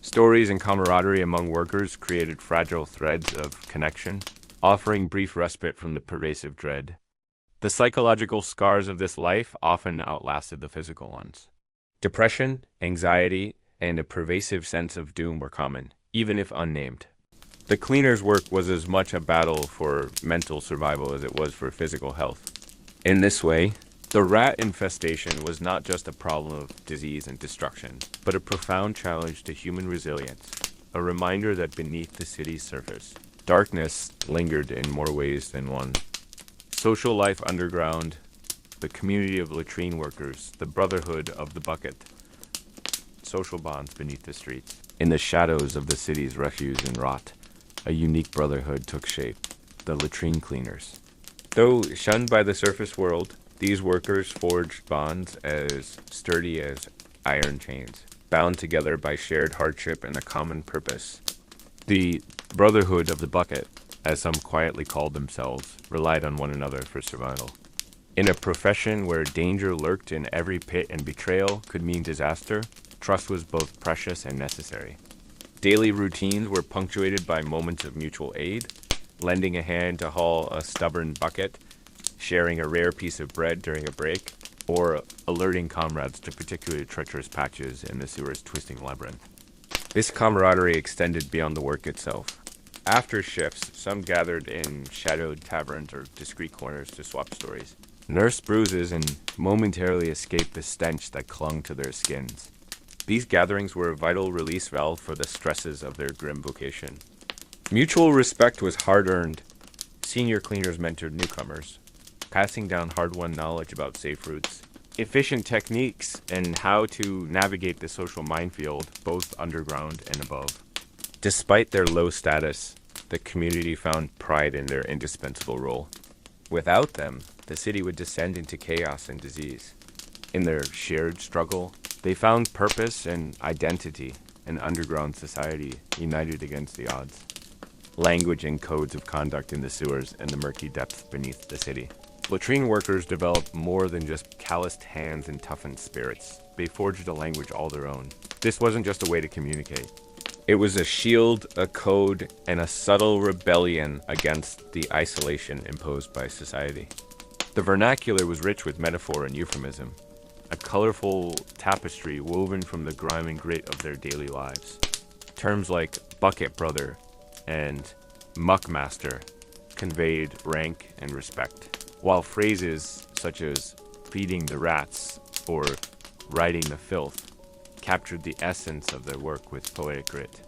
Stories and camaraderie among workers created fragile threads of connection, offering brief respite from the pervasive dread. The psychological scars of this life often outlasted the physical ones. Depression, anxiety, and a pervasive sense of doom were common, even if unnamed. The cleaners' work was as much a battle for mental survival as it was for physical health. In this way, the rat infestation was not just a problem of disease and destruction, but a profound challenge to human resilience, a reminder that beneath the city's surface, darkness lingered in more ways than one. Social life underground, the community of latrine workers, the brotherhood of the bucket, social bonds beneath the streets. In the shadows of the city's refuse and rot, a unique brotherhood took shape, the latrine cleaners. Though shunned by the surface world, these workers forged bonds as sturdy as iron chains, bound together by shared hardship and a common purpose. The brotherhood of the bucket, as some quietly called themselves, relied on one another for survival. In a profession where danger lurked in every pit and betrayal could mean disaster, trust was both precious and necessary. Daily routines were punctuated by moments of mutual aid, lending a hand to haul a stubborn bucket, sharing a rare piece of bread during a break, or alerting comrades to particularly treacherous patches in the sewer's twisting labyrinth. This camaraderie extended beyond the work itself. After shifts, some gathered in shadowed taverns or discreet corners to swap stories, nurse bruises, and momentarily escape the stench that clung to their skins. These gatherings were a vital release valve for the stresses of their grim vocation. Mutual respect was hard-earned. Senior cleaners mentored newcomers, passing down hard-won knowledge about safe routes, efficient techniques, and how to navigate the social minefield, both underground and above. Despite their low status, the community found pride in their indispensable role. Without them, the city would descend into chaos and disease. In their shared struggle, they found purpose and identity, an underground society united against the odds. Language and codes of conduct in the sewers and the murky depths beneath the city. Latrine workers developed more than just calloused hands and toughened spirits. They forged a language all their own. This wasn't just a way to communicate. It was a shield, a code, and a subtle rebellion against the isolation imposed by society. The vernacular was rich with metaphor and euphemism, a colorful tapestry woven from the grime and grit of their daily lives. Terms like bucket brother and muckmaster conveyed rank and respect, while phrases such as feeding the rats or riding the filth captured the essence of their work with poetic grit.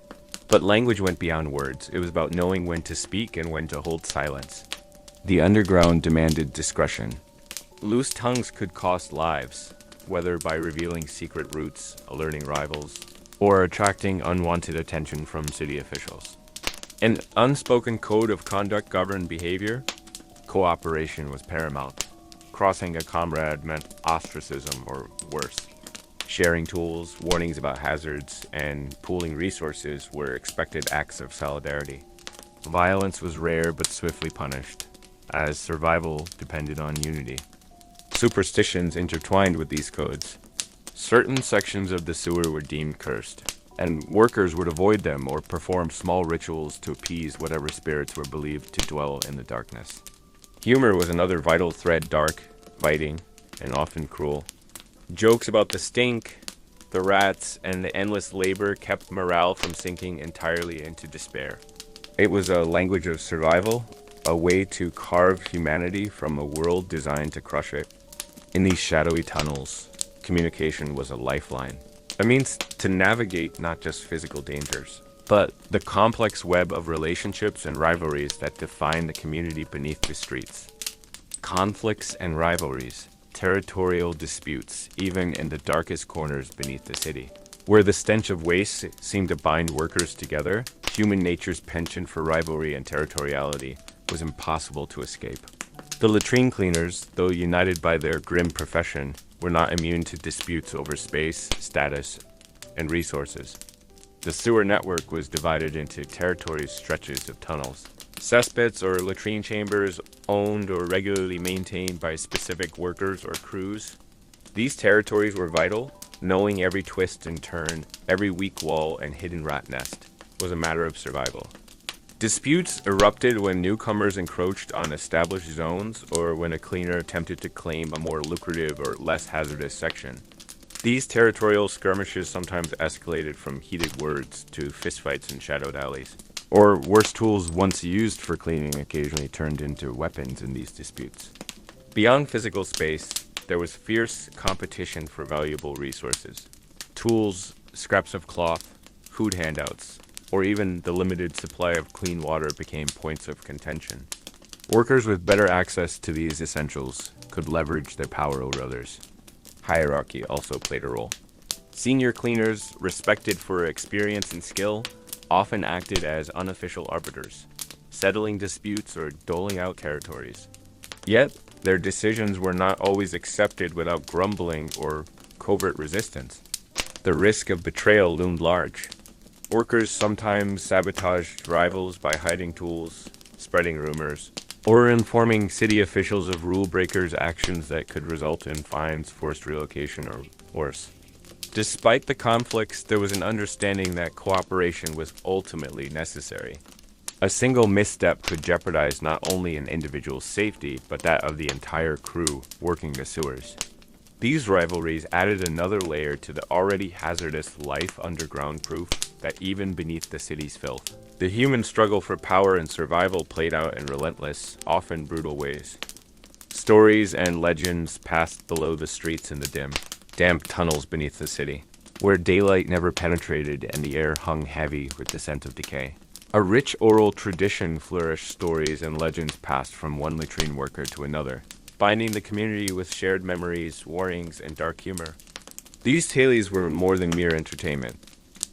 But language went beyond words. It was about knowing when to speak and when to hold silence. The underground demanded discretion. Loose tongues could cost lives, whether by revealing secret routes, alerting rivals, or attracting unwanted attention from city officials. An unspoken code of conduct governed behavior. Cooperation was paramount. Crossing a comrade meant ostracism or worse. Sharing tools, warnings about hazards, and pooling resources were expected acts of solidarity. Violence was rare but swiftly punished, as survival depended on unity. Superstitions intertwined with these codes. Certain sections of the sewer were deemed cursed, and workers would avoid them or perform small rituals to appease whatever spirits were believed to dwell in the darkness. Humor was another vital thread, dark, biting, and often cruel. Jokes about the stink, the rats, and the endless labor kept morale from sinking entirely into despair. It was a language of survival, a way to carve humanity from a world designed to crush it. In these shadowy tunnels, communication was a lifeline, a means to navigate not just physical dangers, but the complex web of relationships and rivalries that define the community beneath the streets. Conflicts and rivalries, territorial disputes, even in the darkest corners beneath the city. Where the stench of waste seemed to bind workers together, human nature's penchant for rivalry and territoriality was impossible to escape. The latrine cleaners, though united by their grim profession, were not immune to disputes over space, status, and resources. The sewer network was divided into territorial stretches of tunnels. Cesspits or latrine chambers owned or regularly maintained by specific workers or crews. These territories were vital. Knowing every twist and turn, every weak wall and hidden rat nest was a matter of survival. Disputes erupted when newcomers encroached on established zones or when a cleaner attempted to claim a more lucrative or less hazardous section. These territorial skirmishes sometimes escalated from heated words to fistfights in shadowed alleys. Or worse, tools once used for cleaning occasionally turned into weapons in these disputes. Beyond physical space, there was fierce competition for valuable resources. Tools, scraps of cloth, food handouts, or even the limited supply of clean water became points of contention. Workers with better access to these essentials could leverage their power over others. Hierarchy also played a role. Senior cleaners, respected for experience and skill, often acted as unofficial arbiters, settling disputes or doling out territories. Yet, their decisions were not always accepted without grumbling or covert resistance. The risk of betrayal loomed large. Workers sometimes sabotaged rivals by hiding tools, spreading rumors, or informing city officials of rule breakers' actions that could result in fines, forced relocation, or worse. Despite the conflicts, there was an understanding that cooperation was ultimately necessary. A single misstep could jeopardize not only an individual's safety, but that of the entire crew working the sewers. These rivalries added another layer to the already hazardous life underground proof that even beneath the city's filth, the human struggle for power and survival played out in relentless, often brutal ways. Stories and legends passed below the streets in the dim, damp tunnels beneath the city, where daylight never penetrated and the air hung heavy with the scent of decay. A rich oral tradition flourished. Stories and legends passed from one latrine worker to another, binding the community with shared memories, warnings, and dark humor. These tales were more than mere entertainment.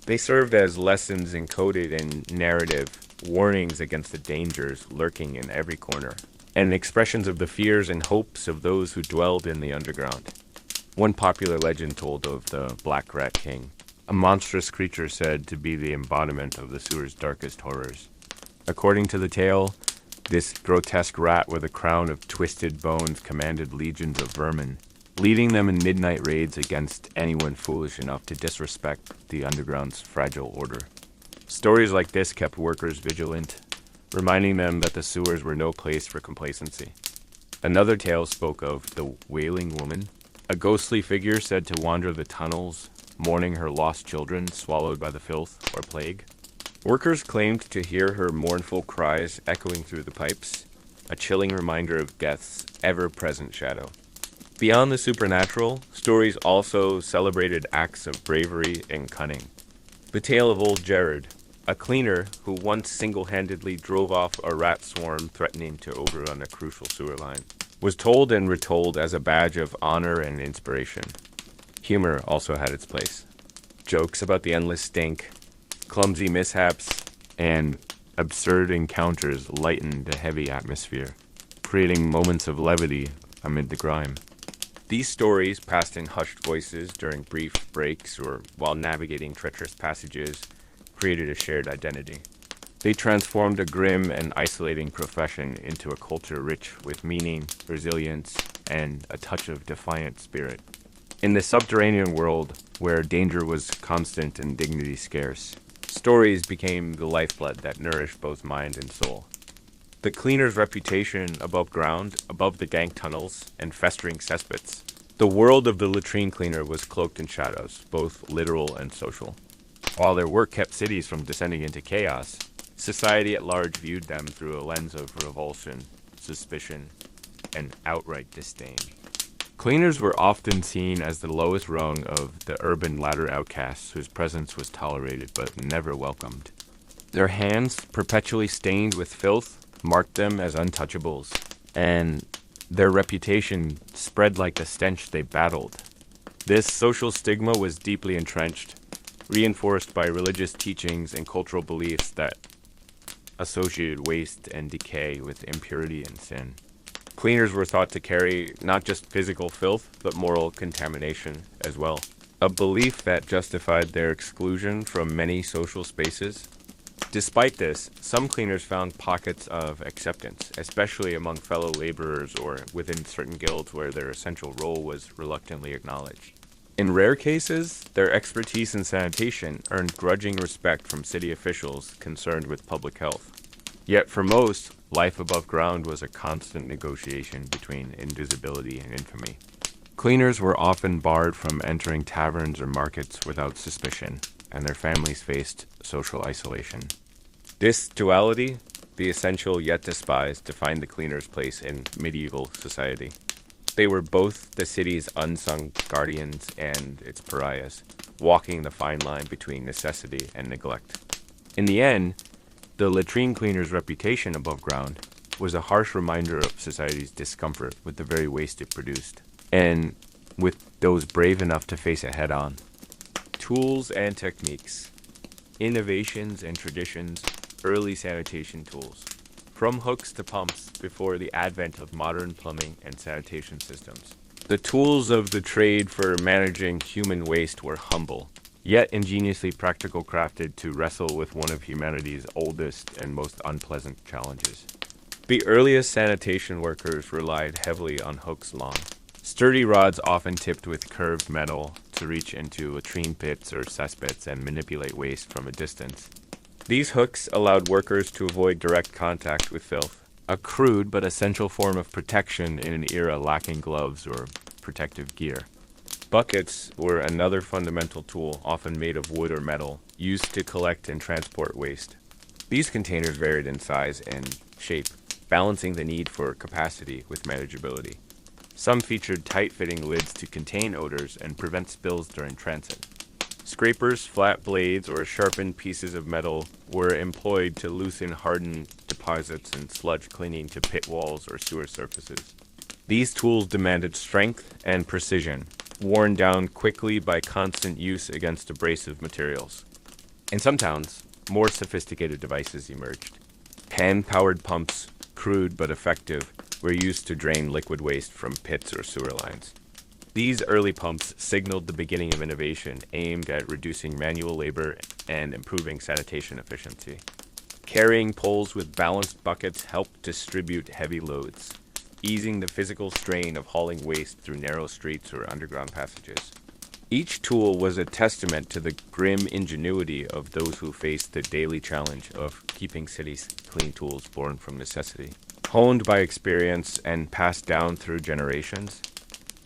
They served as lessons encoded in narrative, warnings against the dangers lurking in every corner, and expressions of the fears and hopes of those who dwelled in the underground. One popular legend told of the Black Rat King, a monstrous creature said to be the embodiment of the sewer's darkest horrors. According to the tale, this grotesque rat with a crown of twisted bones commanded legions of vermin, leading them in midnight raids against anyone foolish enough to disrespect the underground's fragile order. Stories like this kept workers vigilant, reminding them that the sewers were no place for complacency. Another tale spoke of the Wailing Woman, a ghostly figure said to wander the tunnels, mourning her lost children swallowed by the filth or plague. Workers claimed to hear her mournful cries echoing through the pipes, a chilling reminder of death's ever-present shadow. Beyond the supernatural, stories also celebrated acts of bravery and cunning. The tale of old Jared, a cleaner who once single-handedly drove off a rat swarm threatening to overrun a crucial sewer line, was told and retold as a badge of honor and inspiration. Humor also had its place. Jokes about the endless stink, clumsy mishaps, and absurd encounters lightened the heavy atmosphere, creating moments of levity amid the grime. These stories, passed in hushed voices during brief breaks or while navigating treacherous passages, created a shared identity. They transformed a grim and isolating profession into a culture rich with meaning, resilience, and a touch of defiant spirit. In the subterranean world, where danger was constant and dignity scarce, stories became the lifeblood that nourished both mind and soul. The cleaner's reputation above ground, above the dank tunnels, and festering cesspits. The world of the latrine cleaner was cloaked in shadows, both literal and social. While their work kept cities from descending into chaos, society at large viewed them through a lens of revulsion, suspicion, and outright disdain. Cleaners were often seen as the lowest rung of the urban ladder outcasts whose presence was tolerated but never welcomed. Their hands, perpetually stained with filth, marked them as untouchables, and their reputation spread like the stench they battled. This social stigma was deeply entrenched, reinforced by religious teachings and cultural beliefs that associated waste and decay with impurity and sin. Cleaners were thought to carry not just physical filth, but moral contamination as well. A belief that justified their exclusion from many social spaces. Despite this, some cleaners found pockets of acceptance, especially among fellow laborers or within certain guilds where their essential role was reluctantly acknowledged. In rare cases, their expertise in sanitation earned grudging respect from city officials concerned with public health. Yet for most, life above ground was a constant negotiation between invisibility and infamy. Cleaners were often barred from entering taverns or markets without suspicion, and their families faced social isolation. This duality, the essential yet despised, defined the cleaner's place in medieval society. They were both the city's unsung guardians and its pariahs, walking the fine line between necessity and neglect. In the end, the latrine cleaner's reputation above ground was a harsh reminder of society's discomfort with the very waste it produced, and with those brave enough to face it head on. Tools and techniques, innovations and traditions, early sanitation tools, from hooks to pumps before the advent of modern plumbing and sanitation systems. The tools of the trade for managing human waste were humble, yet ingeniously practical, crafted to wrestle with one of humanity's oldest and most unpleasant challenges. The earliest sanitation workers relied heavily on hooks long, sturdy rods often tipped with curved metal to reach into latrine pits or cesspits and manipulate waste from a distance. These hooks allowed workers to avoid direct contact with filth, a crude but essential form of protection in an era lacking gloves or protective gear. Buckets were another fundamental tool, often made of wood or metal, used to collect and transport waste. These containers varied in size and shape, balancing the need for capacity with manageability. Some featured tight-fitting lids to contain odors and prevent spills during transit. Scrapers, flat blades, or sharpened pieces of metal were employed to loosen hardened deposits and sludge cleaning to pit walls or sewer surfaces. These tools demanded strength and precision, worn down quickly by constant use against abrasive materials. In some towns, more sophisticated devices emerged. Hand-powered pumps, crude but effective, were used to drain liquid waste from pits or sewer lines. These early pumps signaled the beginning of innovation aimed at reducing manual labor and improving sanitation efficiency. Carrying poles with balanced buckets helped distribute heavy loads, easing the physical strain of hauling waste through narrow streets or underground passages. Each tool was a testament to the grim ingenuity of those who faced the daily challenge of keeping cities clean, tools born from necessity. Honed by experience and passed down through generations,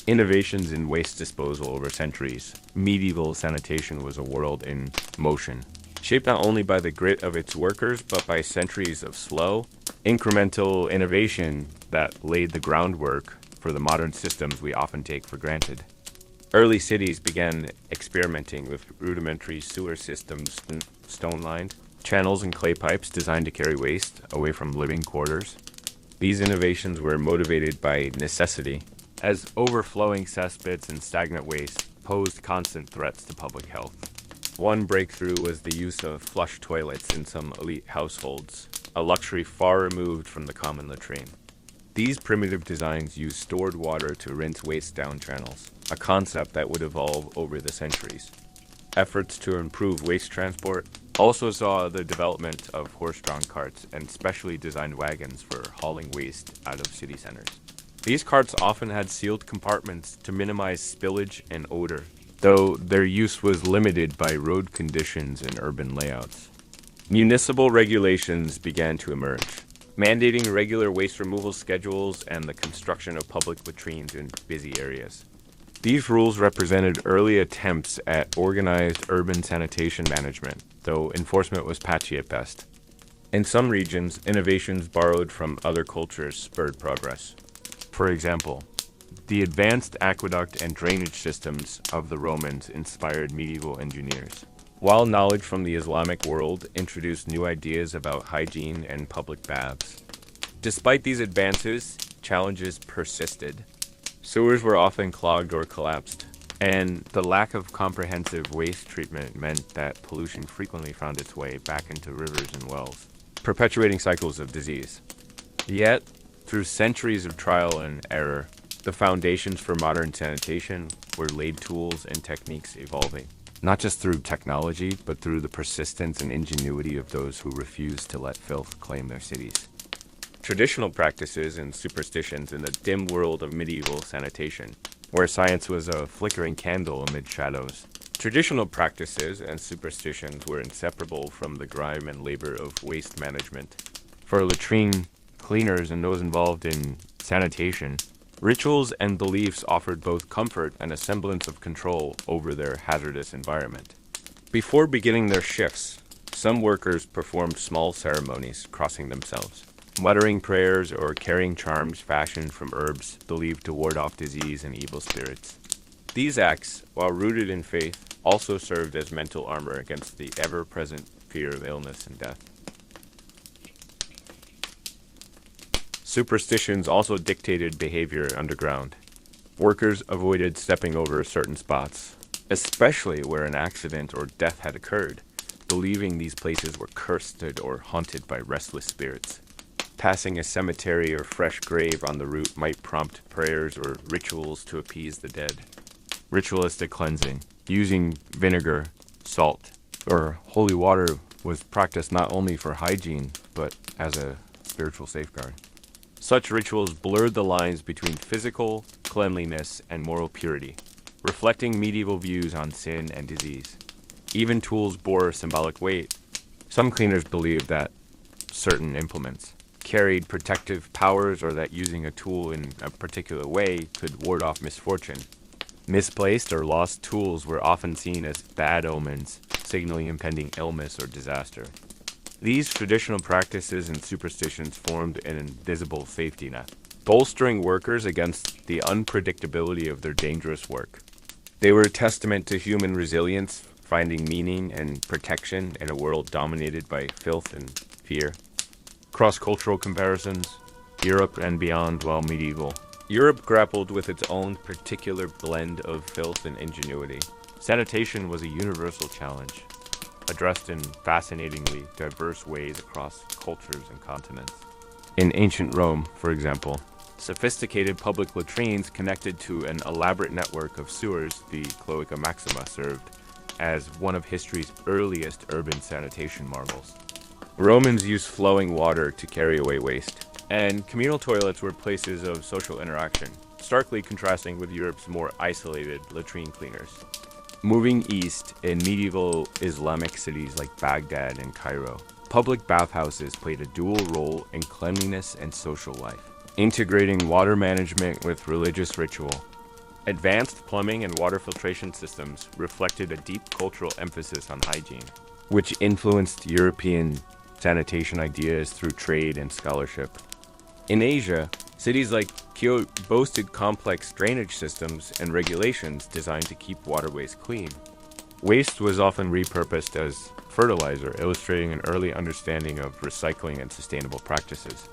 innovations in waste disposal over centuries, medieval sanitation was a world in motion, shaped not only by the grit of its workers, but by centuries of slow, incremental innovation that laid the groundwork for the modern systems we often take for granted. Early cities began experimenting with rudimentary sewer systems, stone-lined, channels and clay pipes designed to carry waste away from living quarters. These innovations were motivated by necessity, as overflowing cesspits and stagnant waste posed constant threats to public health. One breakthrough was the use of flush toilets in some elite households, a luxury far removed from the common latrine. These primitive designs used stored water to rinse waste down channels, a concept that would evolve over the centuries. Efforts to improve waste transport also saw the development of horse-drawn carts and specially designed wagons for hauling waste out of city centers. These carts often had sealed compartments to minimize spillage and odor, though their use was limited by road conditions and urban layouts. Municipal regulations began to emerge, mandating regular waste removal schedules and the construction of public latrines in busy areas. These rules represented early attempts at organized urban sanitation management, though enforcement was patchy at best. In some regions, innovations borrowed from other cultures spurred progress. For example, the advanced aqueduct and drainage systems of the Romans inspired medieval engineers, while knowledge from the Islamic world introduced new ideas about hygiene and public baths. Despite these advances, challenges persisted. Sewers were often clogged or collapsed, and the lack of comprehensive waste treatment meant that pollution frequently found its way back into rivers and wells, perpetuating cycles of disease. Yet, through centuries of trial and error, the foundations for modern sanitation were laid, tools and techniques evolving. not just through technology, but through the persistence and ingenuity of those who refuse to let filth claim their cities. Traditional practices and superstitions in the dim world of medieval sanitation, where science was a flickering candle amid shadows. Traditional practices and superstitions were inseparable from the grime and labor of waste management. For latrine cleaners and those involved in sanitation, rituals and beliefs offered both comfort and a semblance of control over their hazardous environment. Before beginning their shifts, some workers performed small ceremonies, crossing themselves, muttering prayers or carrying charms fashioned from herbs believed to ward off disease and evil spirits. These acts, while rooted in faith, also served as mental armor against the ever-present fear of illness and death. Superstitions also dictated behavior underground. Workers avoided stepping over certain spots, especially where an accident or death had occurred, believing these places were cursed or haunted by restless spirits. Passing a cemetery or fresh grave on the route might prompt prayers or rituals to appease the dead. Ritualistic cleansing, using vinegar, salt, or holy water was practiced not only for hygiene, but as a spiritual safeguard. Such rituals blurred the lines between physical cleanliness and moral purity, reflecting medieval views on sin and disease. Even tools bore symbolic weight. Some cleaners believed that certain implements carried protective powers or that using a tool in a particular way could ward off misfortune. Misplaced or lost tools were often seen as bad omens, signaling impending illness or disaster. These traditional practices and superstitions formed an invisible safety net, bolstering workers against the unpredictability of their dangerous work. They were a testament to human resilience, finding meaning and protection in a world dominated by filth and fear. Cross-cultural comparisons, Europe and beyond while medieval. Europe grappled with its own particular blend of filth and ingenuity. Sanitation was a universal challenge, addressed in fascinatingly diverse ways across cultures and continents. In ancient Rome, for example, sophisticated public latrines connected to an elaborate network of sewers, the Cloaca Maxima, served as one of history's earliest urban sanitation marvels. Romans used flowing water to carry away waste, and communal toilets were places of social interaction, starkly contrasting with Europe's more isolated latrine cleaners. Moving east in medieval Islamic cities like Baghdad and Cairo, public bathhouses played a dual role in cleanliness and social life, integrating water management with religious ritual. Advanced plumbing and water filtration systems reflected a deep cultural emphasis on hygiene, which influenced European sanitation ideas through trade and scholarship. In Asia, cities like Kyoto boasted complex drainage systems and regulations designed to keep waterways clean. Waste was often repurposed as fertilizer, illustrating an early understanding of recycling and sustainable practices.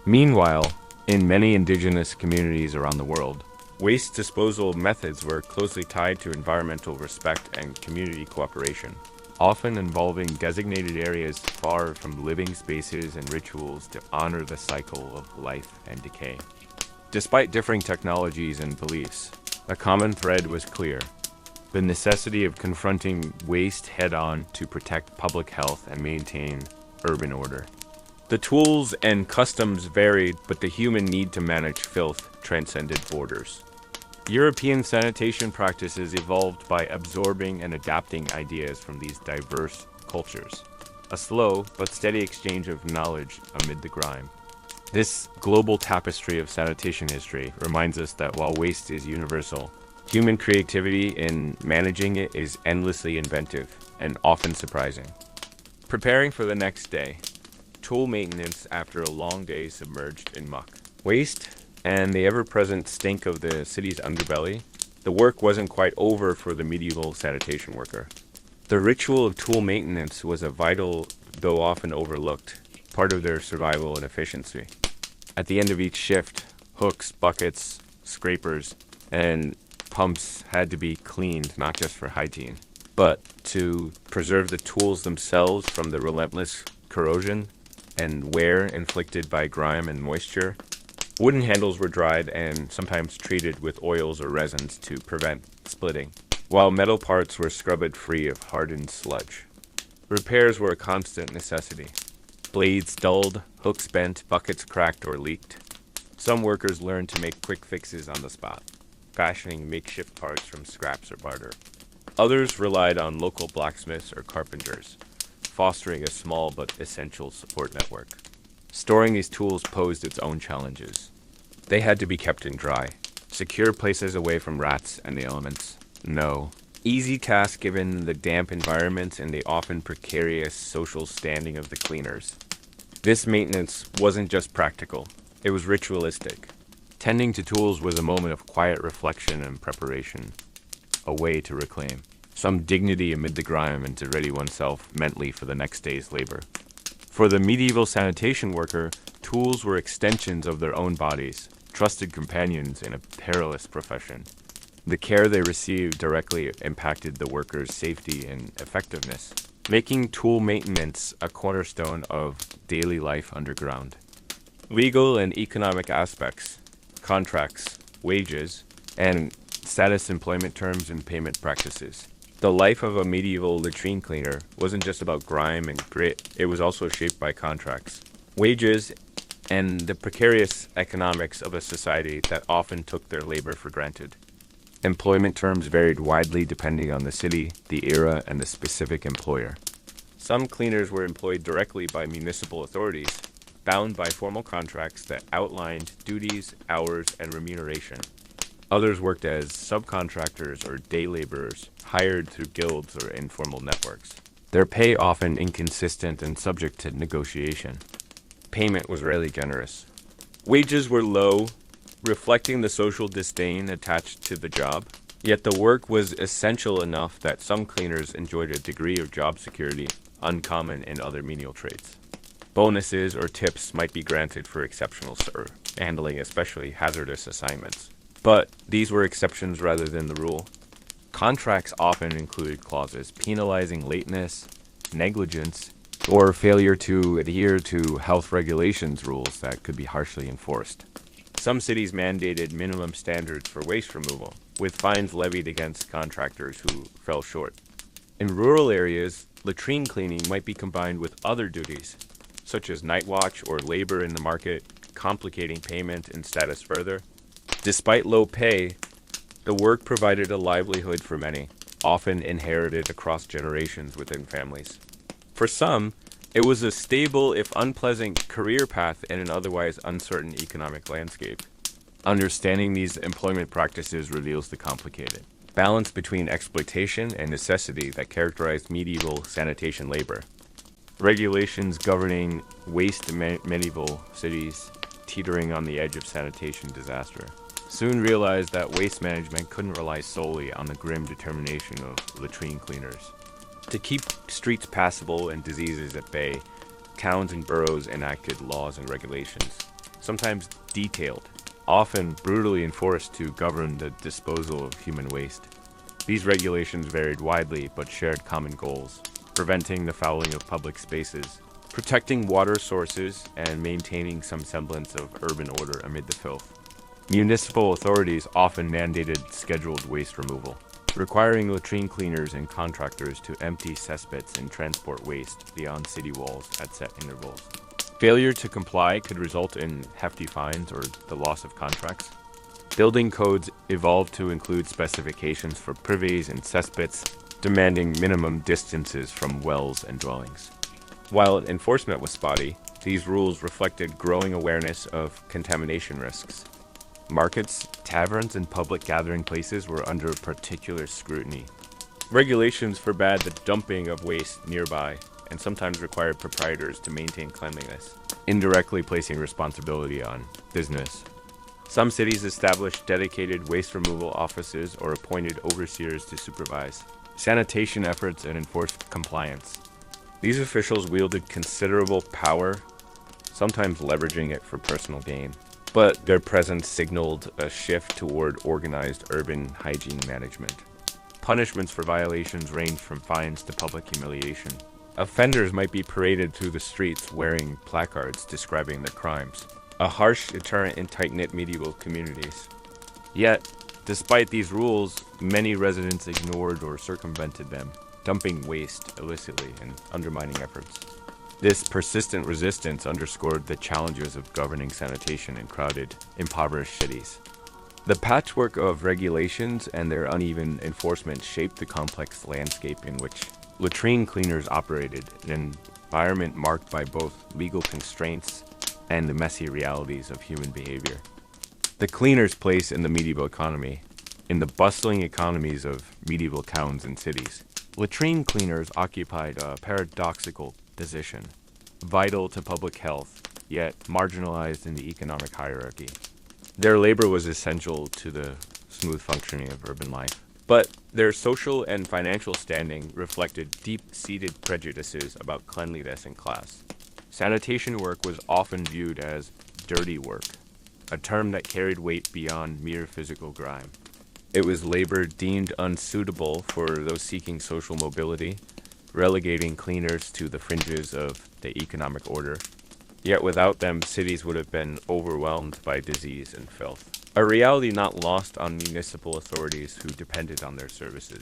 Meanwhile, in many indigenous communities around the world, waste disposal methods were closely tied to environmental respect and community cooperation, often involving designated areas far from living spaces and rituals to honor the cycle of life and decay. Despite differing technologies and beliefs, a common thread was clear: the necessity of confronting waste head-on to protect public health and maintain urban order. The tools and customs varied, but the human need to manage filth transcended borders. European sanitation practices evolved by absorbing and adapting ideas from these diverse cultures, a slow but steady exchange of knowledge amid the grime. This global tapestry of sanitation history reminds us that while waste is universal, human creativity in managing it is endlessly inventive and often surprising. Preparing for the next day, tool maintenance after a long day submerged in muck. Waste and the ever-present stink of the city's underbelly, the work wasn't quite over for the medieval sanitation worker. The ritual of tool maintenance was a vital, though often overlooked, part of their survival and efficiency. At the end of each shift, hooks, buckets, scrapers, and pumps had to be cleaned, not just for hygiene, but to preserve the tools themselves from the relentless corrosion and wear inflicted by grime and moisture. Wooden handles were dried and sometimes treated with oils or resins to prevent splitting. while metal parts were scrubbed free of hardened sludge. Repairs were a constant necessity. Blades dulled, hooks bent, buckets cracked or leaked. Some workers learned to make quick fixes on the spot, fashioning makeshift parts from scraps or barter. Others relied on local blacksmiths or carpenters, fostering a small but essential support network. Storing these tools posed its own challenges. They had to be kept in dry, secure places away from rats and the elements. No easy task given the damp environment and the often precarious social standing of the cleaners. This maintenance wasn't just practical, it was ritualistic. Tending to tools was a moment of quiet reflection and preparation, a way to reclaim some dignity amid the grime and to ready oneself mentally for the next day's labor. For the medieval sanitation worker, tools were extensions of their own bodies, trusted companions in a perilous profession. The care they received directly impacted the workers' safety and effectiveness, making tool maintenance a cornerstone of daily life underground. Legal and economic aspects, contracts, wages, and status employment terms and payment practices. The life of a medieval latrine cleaner wasn't just about grime and grit, it was also shaped by contracts, wages, and the precarious economics of a society that often took their labor for granted. Employment terms varied widely depending on the city, the era, and the specific employer. Some cleaners were employed directly by municipal authorities, bound by formal contracts that outlined duties, hours, and remuneration. Others worked as subcontractors or day laborers, hired through guilds or informal networks. Their pay often inconsistent and subject to negotiation. Payment was rarely generous. Wages were low, reflecting the social disdain attached to the job. Yet the work was essential enough that some cleaners enjoyed a degree of job security uncommon in other menial trades. Bonuses or tips might be granted for exceptional handling, especially hazardous assignments. But these were exceptions rather than the rule. Contracts often included clauses penalizing lateness, negligence, or failure to adhere to health regulations rules that could be harshly enforced. Some cities mandated minimum standards for waste removal, with fines levied against contractors who fell short. In rural areas, latrine cleaning might be combined with other duties, such as night watch or labor in the market, complicating payment and status further. Despite low pay, the work provided a livelihood for many, often inherited across generations within families. For some, it was a stable, if unpleasant, career path in an otherwise uncertain economic landscape. Understanding these employment practices reveals the complicated balance between exploitation and necessity that characterized medieval sanitation labor. Regulations governing waste in medieval cities, teetering on the edge of sanitation disaster, soon realized that waste management couldn't rely solely on the grim determination of latrine cleaners. To keep streets passable and diseases at bay, towns and boroughs enacted laws and regulations, sometimes detailed, often brutally enforced to govern the disposal of human waste. These regulations varied widely but shared common goals: preventing the fouling of public spaces, protecting water sources, and maintaining some semblance of urban order amid the filth. Municipal authorities often mandated scheduled waste removal, requiring latrine cleaners and contractors to empty cesspits and transport waste beyond city walls at set intervals. Failure to comply could result in hefty fines or the loss of contracts. Building codes evolved to include specifications for privies and cesspits, demanding minimum distances from wells and dwellings. While enforcement was spotty, these rules reflected growing awareness of contamination risks. Markets, taverns, and public gathering places were under particular scrutiny. Regulations forbade the dumping of waste nearby and sometimes required proprietors to maintain cleanliness, indirectly placing responsibility on business. Some cities established dedicated waste removal offices or appointed overseers to supervise sanitation efforts and enforce compliance. These officials wielded considerable power, sometimes leveraging it for personal gain, but their presence signaled a shift toward organized urban hygiene management. Punishments for violations ranged from fines to public humiliation. Offenders might be paraded through the streets wearing placards describing their crimes, a harsh deterrent in tight-knit medieval communities. Yet, Despite these rules, many residents ignored or circumvented them, dumping waste illicitly and undermining efforts. This persistent resistance underscored the challenges of governing sanitation in crowded, impoverished cities. The patchwork of regulations and their uneven enforcement shaped the complex landscape in which latrine cleaners operated, an environment marked by both legal constraints and the messy realities of human behavior. The cleaner's place in the medieval economy. In the bustling economies of medieval towns and cities, latrine cleaners occupied a paradoxical position, vital to public health, yet marginalized in the economic hierarchy. Their labor was essential to the smooth functioning of urban life, but their social and financial standing reflected deep-seated prejudices about cleanliness and class. Sanitation work was often viewed as dirty work, a term that carried weight beyond mere physical grime. It was labor deemed unsuitable for those seeking social mobility, relegating cleaners to the fringes of the economic order. Yet without them, cities would have been overwhelmed by disease and filth, a reality not lost on municipal authorities who depended on their services.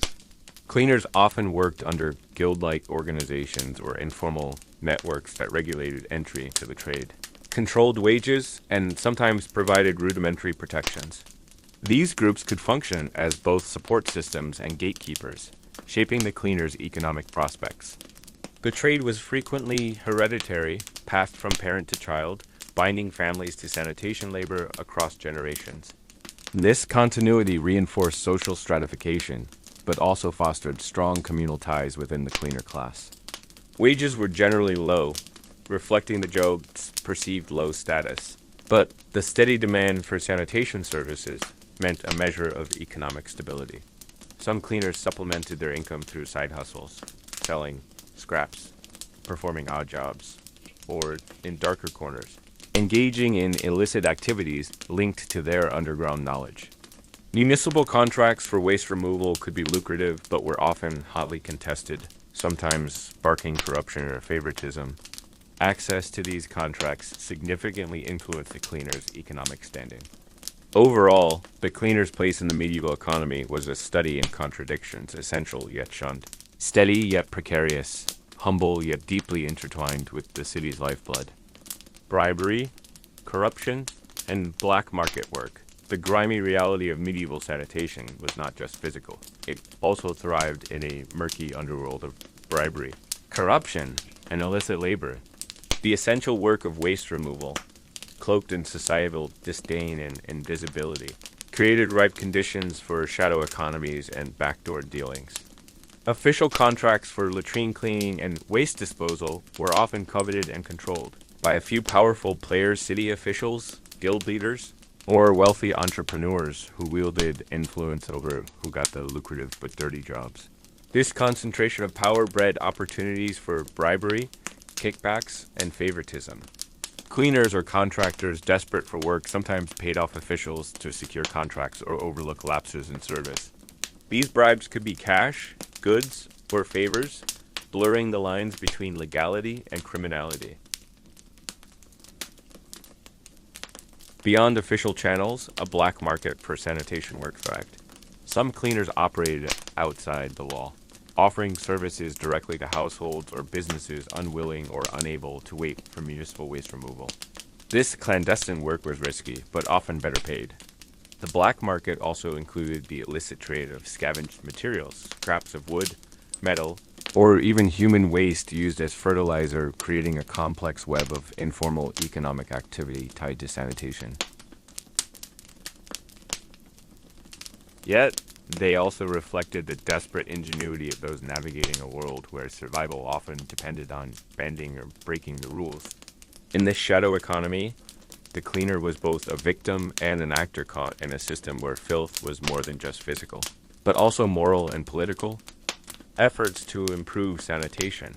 Cleaners often worked under guild-like organizations or informal networks that regulated entry into the trade, controlled wages, and sometimes provided rudimentary protections. These groups could function as both support systems and gatekeepers, shaping the cleaners' economic prospects. The trade was frequently hereditary, passed from parent to child, binding families to sanitation labor across generations. This continuity reinforced social stratification, but also fostered strong communal ties within the cleaner class. Wages were generally low, reflecting the job's perceived low status, but the steady demand for sanitation services meant a measure of economic stability. Some cleaners supplemented their income through side hustles, selling scraps, performing odd jobs, or in darker corners, engaging in illicit activities linked to their underground knowledge. Municipal contracts for waste removal could be lucrative, but were often hotly contested, sometimes sparking corruption or favoritism. Access to these contracts significantly influenced the cleaner's economic standing. Overall, the cleaner's place in the medieval economy was a study in contradictions, essential yet shunned. Steady yet precarious, humble yet deeply intertwined with the city's lifeblood. Bribery, corruption, and black market work. The grimy reality of medieval sanitation was not just physical. It also thrived in a murky underworld of bribery, corruption, and illicit labor. The essential work of waste removal, cloaked in societal disdain and invisibility, created ripe conditions for shadow economies and backdoor dealings. Official contracts for latrine cleaning and waste disposal were often coveted and controlled by a few powerful players, city officials, guild leaders, or wealthy entrepreneurs who wielded influence over who got the lucrative but dirty jobs. This concentration of power bred opportunities for bribery, kickbacks, and favoritism. Cleaners or contractors desperate for work sometimes paid off officials to secure contracts or overlook lapses in service. These bribes could be cash, goods, or favors, blurring the lines between legality and criminality. Beyond official channels, a black market for sanitation work thrived. Some cleaners operated outside the law, offering services directly to households or businesses unwilling or unable to wait for municipal waste removal. This clandestine work was risky, but often better paid. The black market also included the illicit trade of scavenged materials, scraps of wood, metal, or even human waste used as fertilizer, creating a complex web of informal economic activity tied to sanitation. Yet, they also reflected the desperate ingenuity of those navigating a world where survival often depended on bending or breaking the rules. In this shadow economy, the cleaner was both a victim and an actor caught in a system where filth was more than just physical, but also moral and political. Efforts to improve sanitation,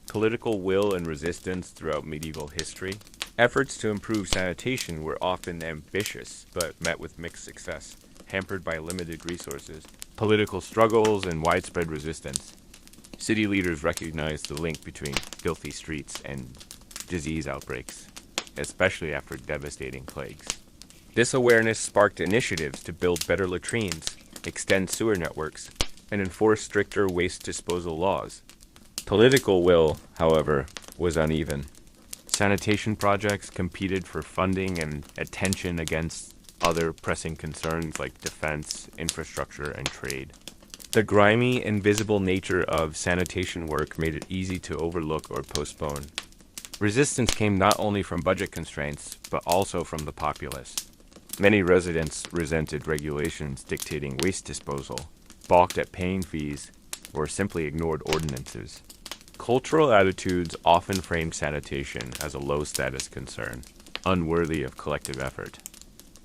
political will and resistance throughout medieval history. Efforts to improve sanitation were often ambitious, but met with mixed success, hampered by limited resources, political struggles, and widespread resistance. City leaders recognized the link between filthy streets and disease outbreaks, especially after devastating plagues. This awareness sparked initiatives to build better latrines, extend sewer networks, and enforce stricter waste disposal laws. Political will, however, was uneven. Sanitation projects competed for funding and attention against other pressing concerns like defense, infrastructure, and trade. The grimy, invisible nature of sanitation work made it easy to overlook or postpone. Resistance came not only from budget constraints, but also from the populace. Many residents resented regulations dictating waste disposal, balked at paying fees, or simply ignored ordinances. Cultural attitudes often framed sanitation as a low-status concern, unworthy of collective effort.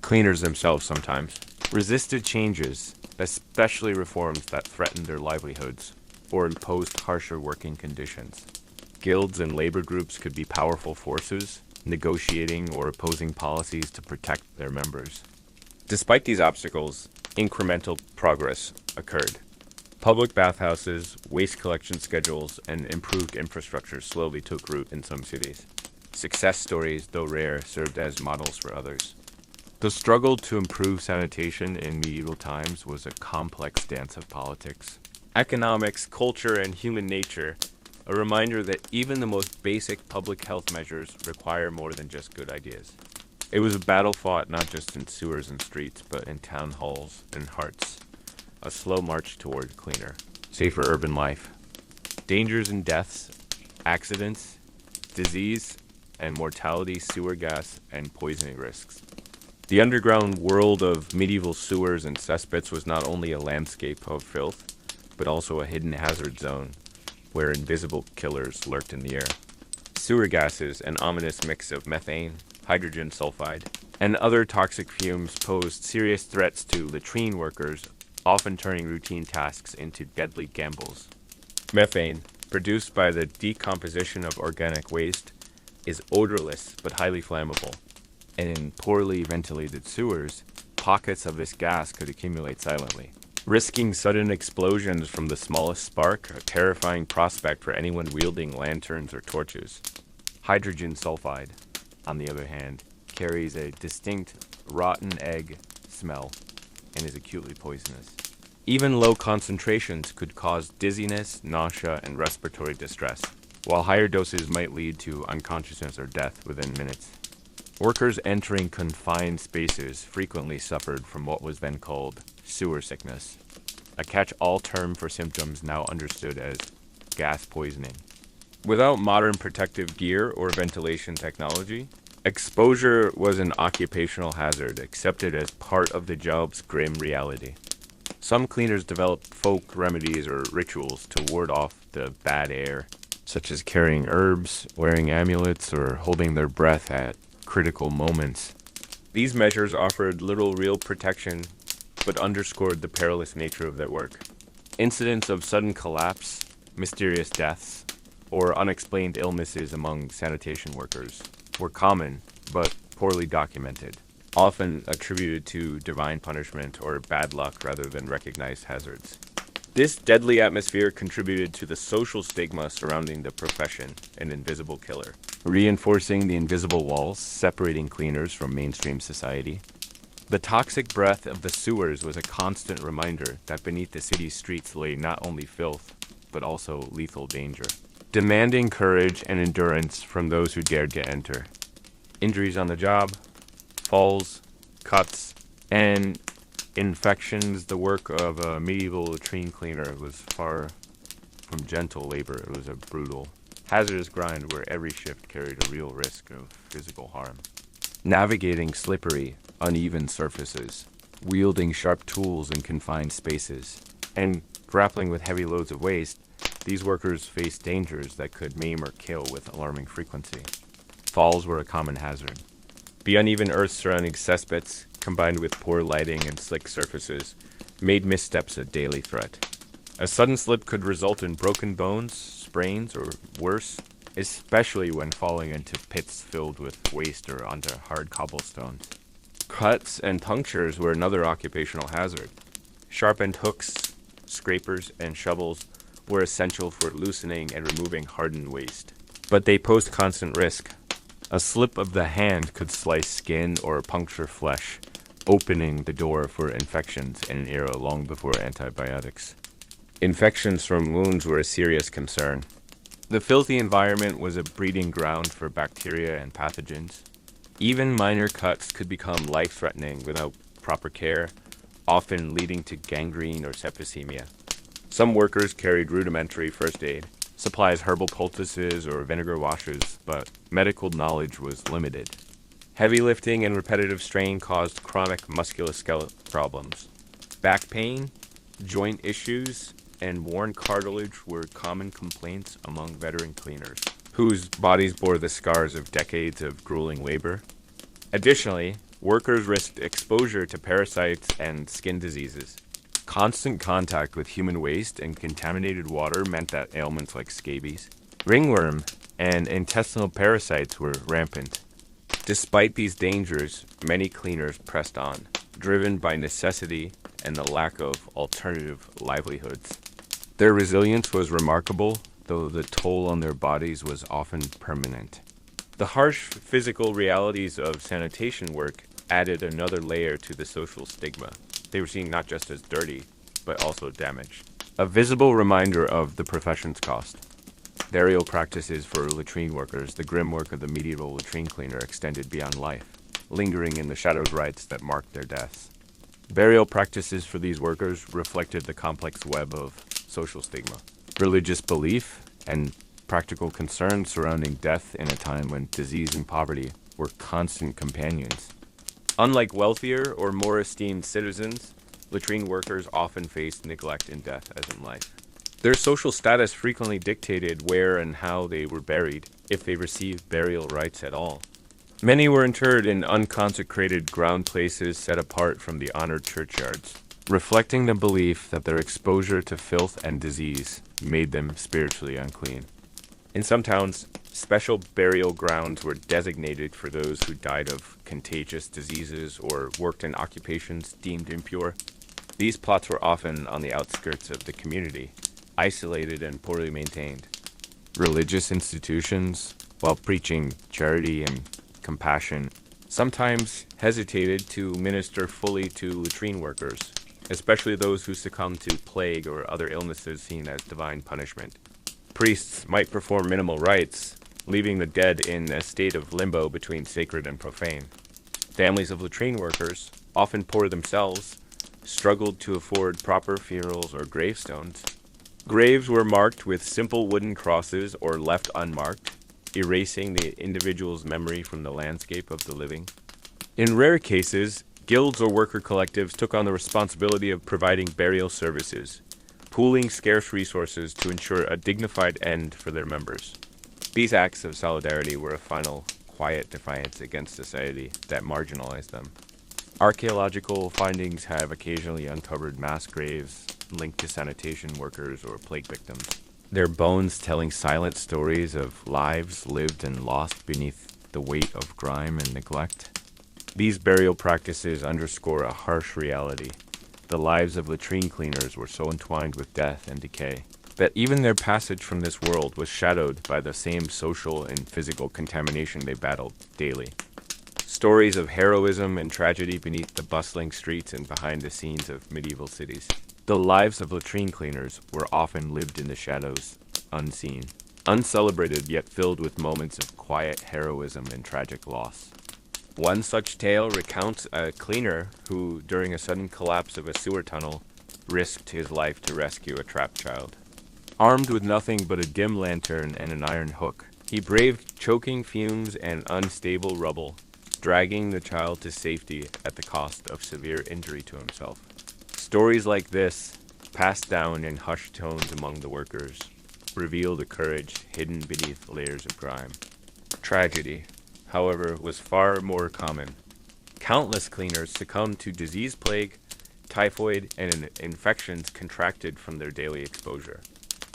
Cleaners themselves sometimes resisted changes, especially reforms that threatened their livelihoods or imposed harsher working conditions. Guilds and labor groups could be powerful forces, negotiating or opposing policies to protect their members. Despite these obstacles, incremental progress occurred. Public bathhouses, waste collection schedules, and improved infrastructure slowly took root in some cities. Success stories, though rare, served as models for others. The struggle to improve sanitation in medieval times was a complex dance of politics, economics, culture, and human nature, a reminder that even the most basic public health measures require more than just good ideas. It was a battle fought not just in sewers and streets, but in town halls and hearts. A slow march toward cleaner, safer urban life. Dangers and deaths, accidents, disease, and mortality, sewer gas, and poisoning risks. The underground world of medieval sewers and cesspits was not only a landscape of filth, but also a hidden hazard zone where invisible killers lurked in the air. Sewer gases, an ominous mix of methane, hydrogen sulfide, and other toxic fumes posed serious threats to latrine workers, often turning routine tasks into deadly gambles. Methane, produced by the decomposition of organic waste, is odorless but highly flammable, and in poorly ventilated sewers, pockets of this gas could accumulate silently, risking sudden explosions from the smallest spark, a terrifying prospect for anyone wielding lanterns or torches. Hydrogen sulfide, on the other hand, carries a distinct rotten egg smell and is acutely poisonous. Even low concentrations could cause dizziness, nausea, and respiratory distress, while higher doses might lead to unconsciousness or death within minutes. Workers entering confined spaces frequently suffered from what was then called sewer sickness, a catch-all term for symptoms now understood as gas poisoning. Without modern protective gear or ventilation technology, exposure was an occupational hazard accepted as part of the job's grim reality. Some cleaners developed folk remedies or rituals to ward off the bad air, such as carrying herbs, wearing amulets, or holding their breath at critical moments. These measures offered little real protection, but underscored the perilous nature of their work. Incidents of sudden collapse, mysterious deaths, or unexplained illnesses among sanitation workers were common, but poorly documented, often attributed to divine punishment or bad luck rather than recognized hazards. This deadly atmosphere contributed to the social stigma surrounding the profession, an invisible killer, reinforcing the invisible walls separating cleaners from mainstream society. The toxic breath of the sewers was a constant reminder that beneath the city's streets lay not only filth, but also lethal danger, demanding courage and endurance from those who dared to enter. Injuries on the job, falls, cuts, and infections. The work of a medieval latrine cleaner was far from gentle labor. It was a brutal, hazardous grind where every shift carried a real risk of physical harm. Navigating slippery, uneven surfaces, wielding sharp tools in confined spaces, and grappling with heavy loads of waste, these workers faced dangers that could maim or kill with alarming frequency. Falls were a common hazard. The uneven earth surrounding cesspits, combined with poor lighting and slick surfaces, made missteps a daily threat. A sudden slip could result in broken bones, sprains, or worse, especially when falling into pits filled with waste or onto hard cobblestones. Cuts and punctures were another occupational hazard. Sharpened hooks, scrapers, and shovels were essential for loosening and removing hardened waste, but they posed constant risk. A slip of the hand could slice skin or puncture flesh, opening the door for infections in an era long before antibiotics. Infections from wounds were a serious concern. The filthy environment was a breeding ground for bacteria and pathogens. Even minor cuts could become life-threatening without proper care, often leading to gangrene or septicemia. Some workers carried rudimentary first aid, supplies herbal poultices or vinegar washes, but medical knowledge was limited. Heavy lifting and repetitive strain caused chronic musculoskeletal problems. Back pain, joint issues, and worn cartilage were common complaints among veteran cleaners, whose bodies bore the scars of decades of grueling labor. Additionally, workers risked exposure to parasites and skin diseases. Constant contact with human waste and contaminated water meant that ailments like scabies, ringworm, and intestinal parasites were rampant. Despite these dangers, many cleaners pressed on, driven by necessity and the lack of alternative livelihoods. Their resilience was remarkable, though the toll on their bodies was often permanent. The harsh physical realities of sanitation work added another layer to the social stigma. They were seen not just as dirty, but also damaged. A visible reminder of the profession's cost. Burial practices for latrine workers, the grim work of the medieval latrine cleaner, extended beyond life, lingering in the shadowed rites that marked their deaths. Burial practices for these workers reflected the complex web of social stigma, religious belief, and practical concerns surrounding death in a time when disease and poverty were constant companions. Unlike wealthier or more esteemed citizens, latrine workers often faced neglect in death as in life. Their social status frequently dictated where and how they were buried, if they received burial rites at all. Many were interred in unconsecrated ground places set apart from the honored churchyards, reflecting the belief that their exposure to filth and disease made them spiritually unclean. In some towns, special burial grounds were designated for those who died of contagious diseases or worked in occupations deemed impure. These plots were often on the outskirts of the community, isolated and poorly maintained. Religious institutions, while preaching charity and compassion, sometimes hesitated to minister fully to latrine workers, especially those who succumbed to plague or other illnesses seen as divine punishment. Priests might perform minimal rites, leaving the dead in a state of limbo between sacred and profane. Families of latrine workers, often poor themselves, struggled to afford proper funerals or gravestones. Graves were marked with simple wooden crosses or left unmarked, erasing the individual's memory from the landscape of the living. In rare cases, guilds or worker collectives took on the responsibility of providing burial services, pooling scarce resources to ensure a dignified end for their members. These acts of solidarity were a final, quiet defiance against society that marginalized them. Archaeological findings have occasionally uncovered mass graves linked to sanitation workers or plague victims, their bones telling silent stories of lives lived and lost beneath the weight of grime and neglect. These burial practices underscore a harsh reality. The lives of latrine cleaners were so entwined with death and decay that even their passage from this world was shadowed by the same social and physical contamination they battled daily. Stories of heroism and tragedy beneath the bustling streets and behind the scenes of medieval cities. The lives of latrine cleaners were often lived in the shadows, unseen, uncelebrated yet filled with moments of quiet heroism and tragic loss. One such tale recounts a cleaner who, during a sudden collapse of a sewer tunnel, risked his life to rescue a trapped child. Armed with nothing but a dim lantern and an iron hook, he braved choking fumes and unstable rubble, dragging the child to safety at the cost of severe injury to himself. Stories like this, passed down in hushed tones among the workers, reveal the courage hidden beneath layers of grime. Tragedy, however, was far more common. Countless cleaners succumbed to disease plague, typhoid, and infections contracted from their daily exposure.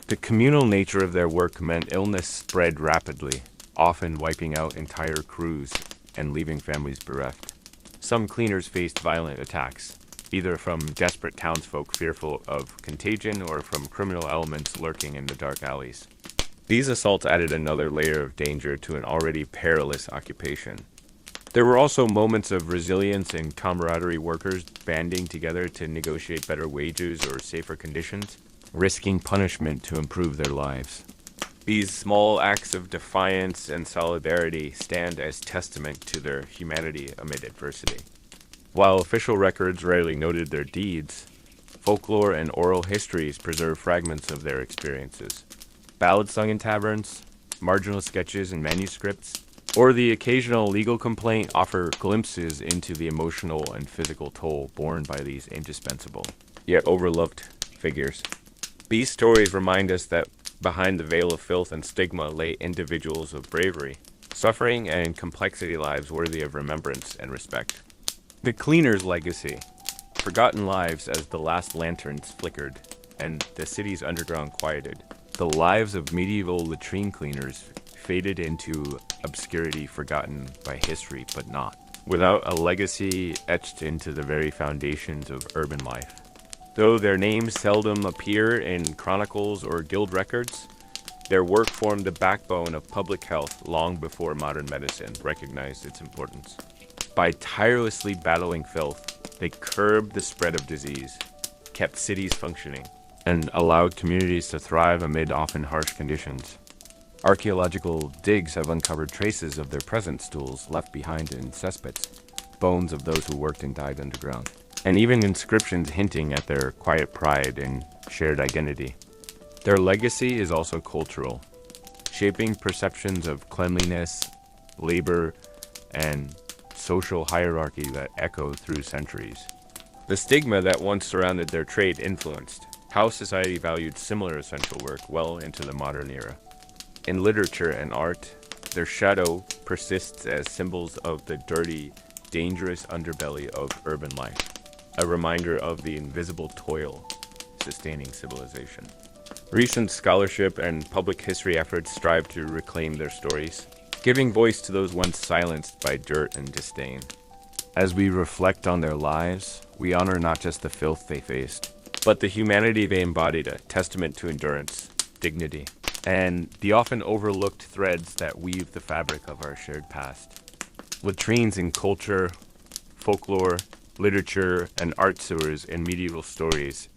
The communal nature of their work meant illness spread rapidly, often wiping out entire crews and leaving families bereft. Some cleaners faced violent attacks, either from desperate townsfolk fearful of contagion or from criminal elements lurking in the dark alleys. These assaults added another layer of danger to an already perilous occupation. There were also moments of resilience and camaraderie, workers banding together to negotiate better wages or safer conditions, risking punishment to improve their lives. These small acts of defiance and solidarity stand as testament to their humanity amid adversity. While official records rarely noted their deeds, folklore and oral histories preserve fragments of their experiences. Ballads sung in taverns, marginal sketches and manuscripts, or the occasional legal complaint offer glimpses into the emotional and physical toll borne by these indispensable, yet overlooked figures. These stories remind us that behind the veil of filth and stigma lay individuals of bravery, suffering, and complexity lives worthy of remembrance and respect. The cleaner's legacy, forgotten lives as the last lanterns flickered and the city's underground quieted. The lives of medieval latrine cleaners faded into obscurity, forgotten by history but not, without a legacy etched into the very foundations of urban life. Though their names seldom appear in chronicles or guild records, their work formed the backbone of public health long before modern medicine recognized its importance. By tirelessly battling filth, they curbed the spread of disease, kept cities functioning, and allowed communities to thrive amid often harsh conditions. Archaeological digs have uncovered traces of their presence tools left behind in cesspits, bones of those who worked and died underground, and even inscriptions hinting at their quiet pride and shared identity. Their legacy is also cultural, shaping perceptions of cleanliness, labor, and social hierarchy that echo through centuries. The stigma that once surrounded their trade influenced how society valued similar essential work well into the modern era. In literature and art, their shadow persists as symbols of the dirty, dangerous underbelly of urban life, a reminder of the invisible toil sustaining civilization. Recent scholarship and public history efforts strive to reclaim their stories, giving voice to those once silenced by dirt and disdain. As we reflect on their lives, we honor not just the filth they faced, but the humanity they embodied, a testament to endurance, dignity, and the often overlooked threads that weave the fabric of our shared past. Latrines in culture, folklore, literature, and art, sewers in medieval stories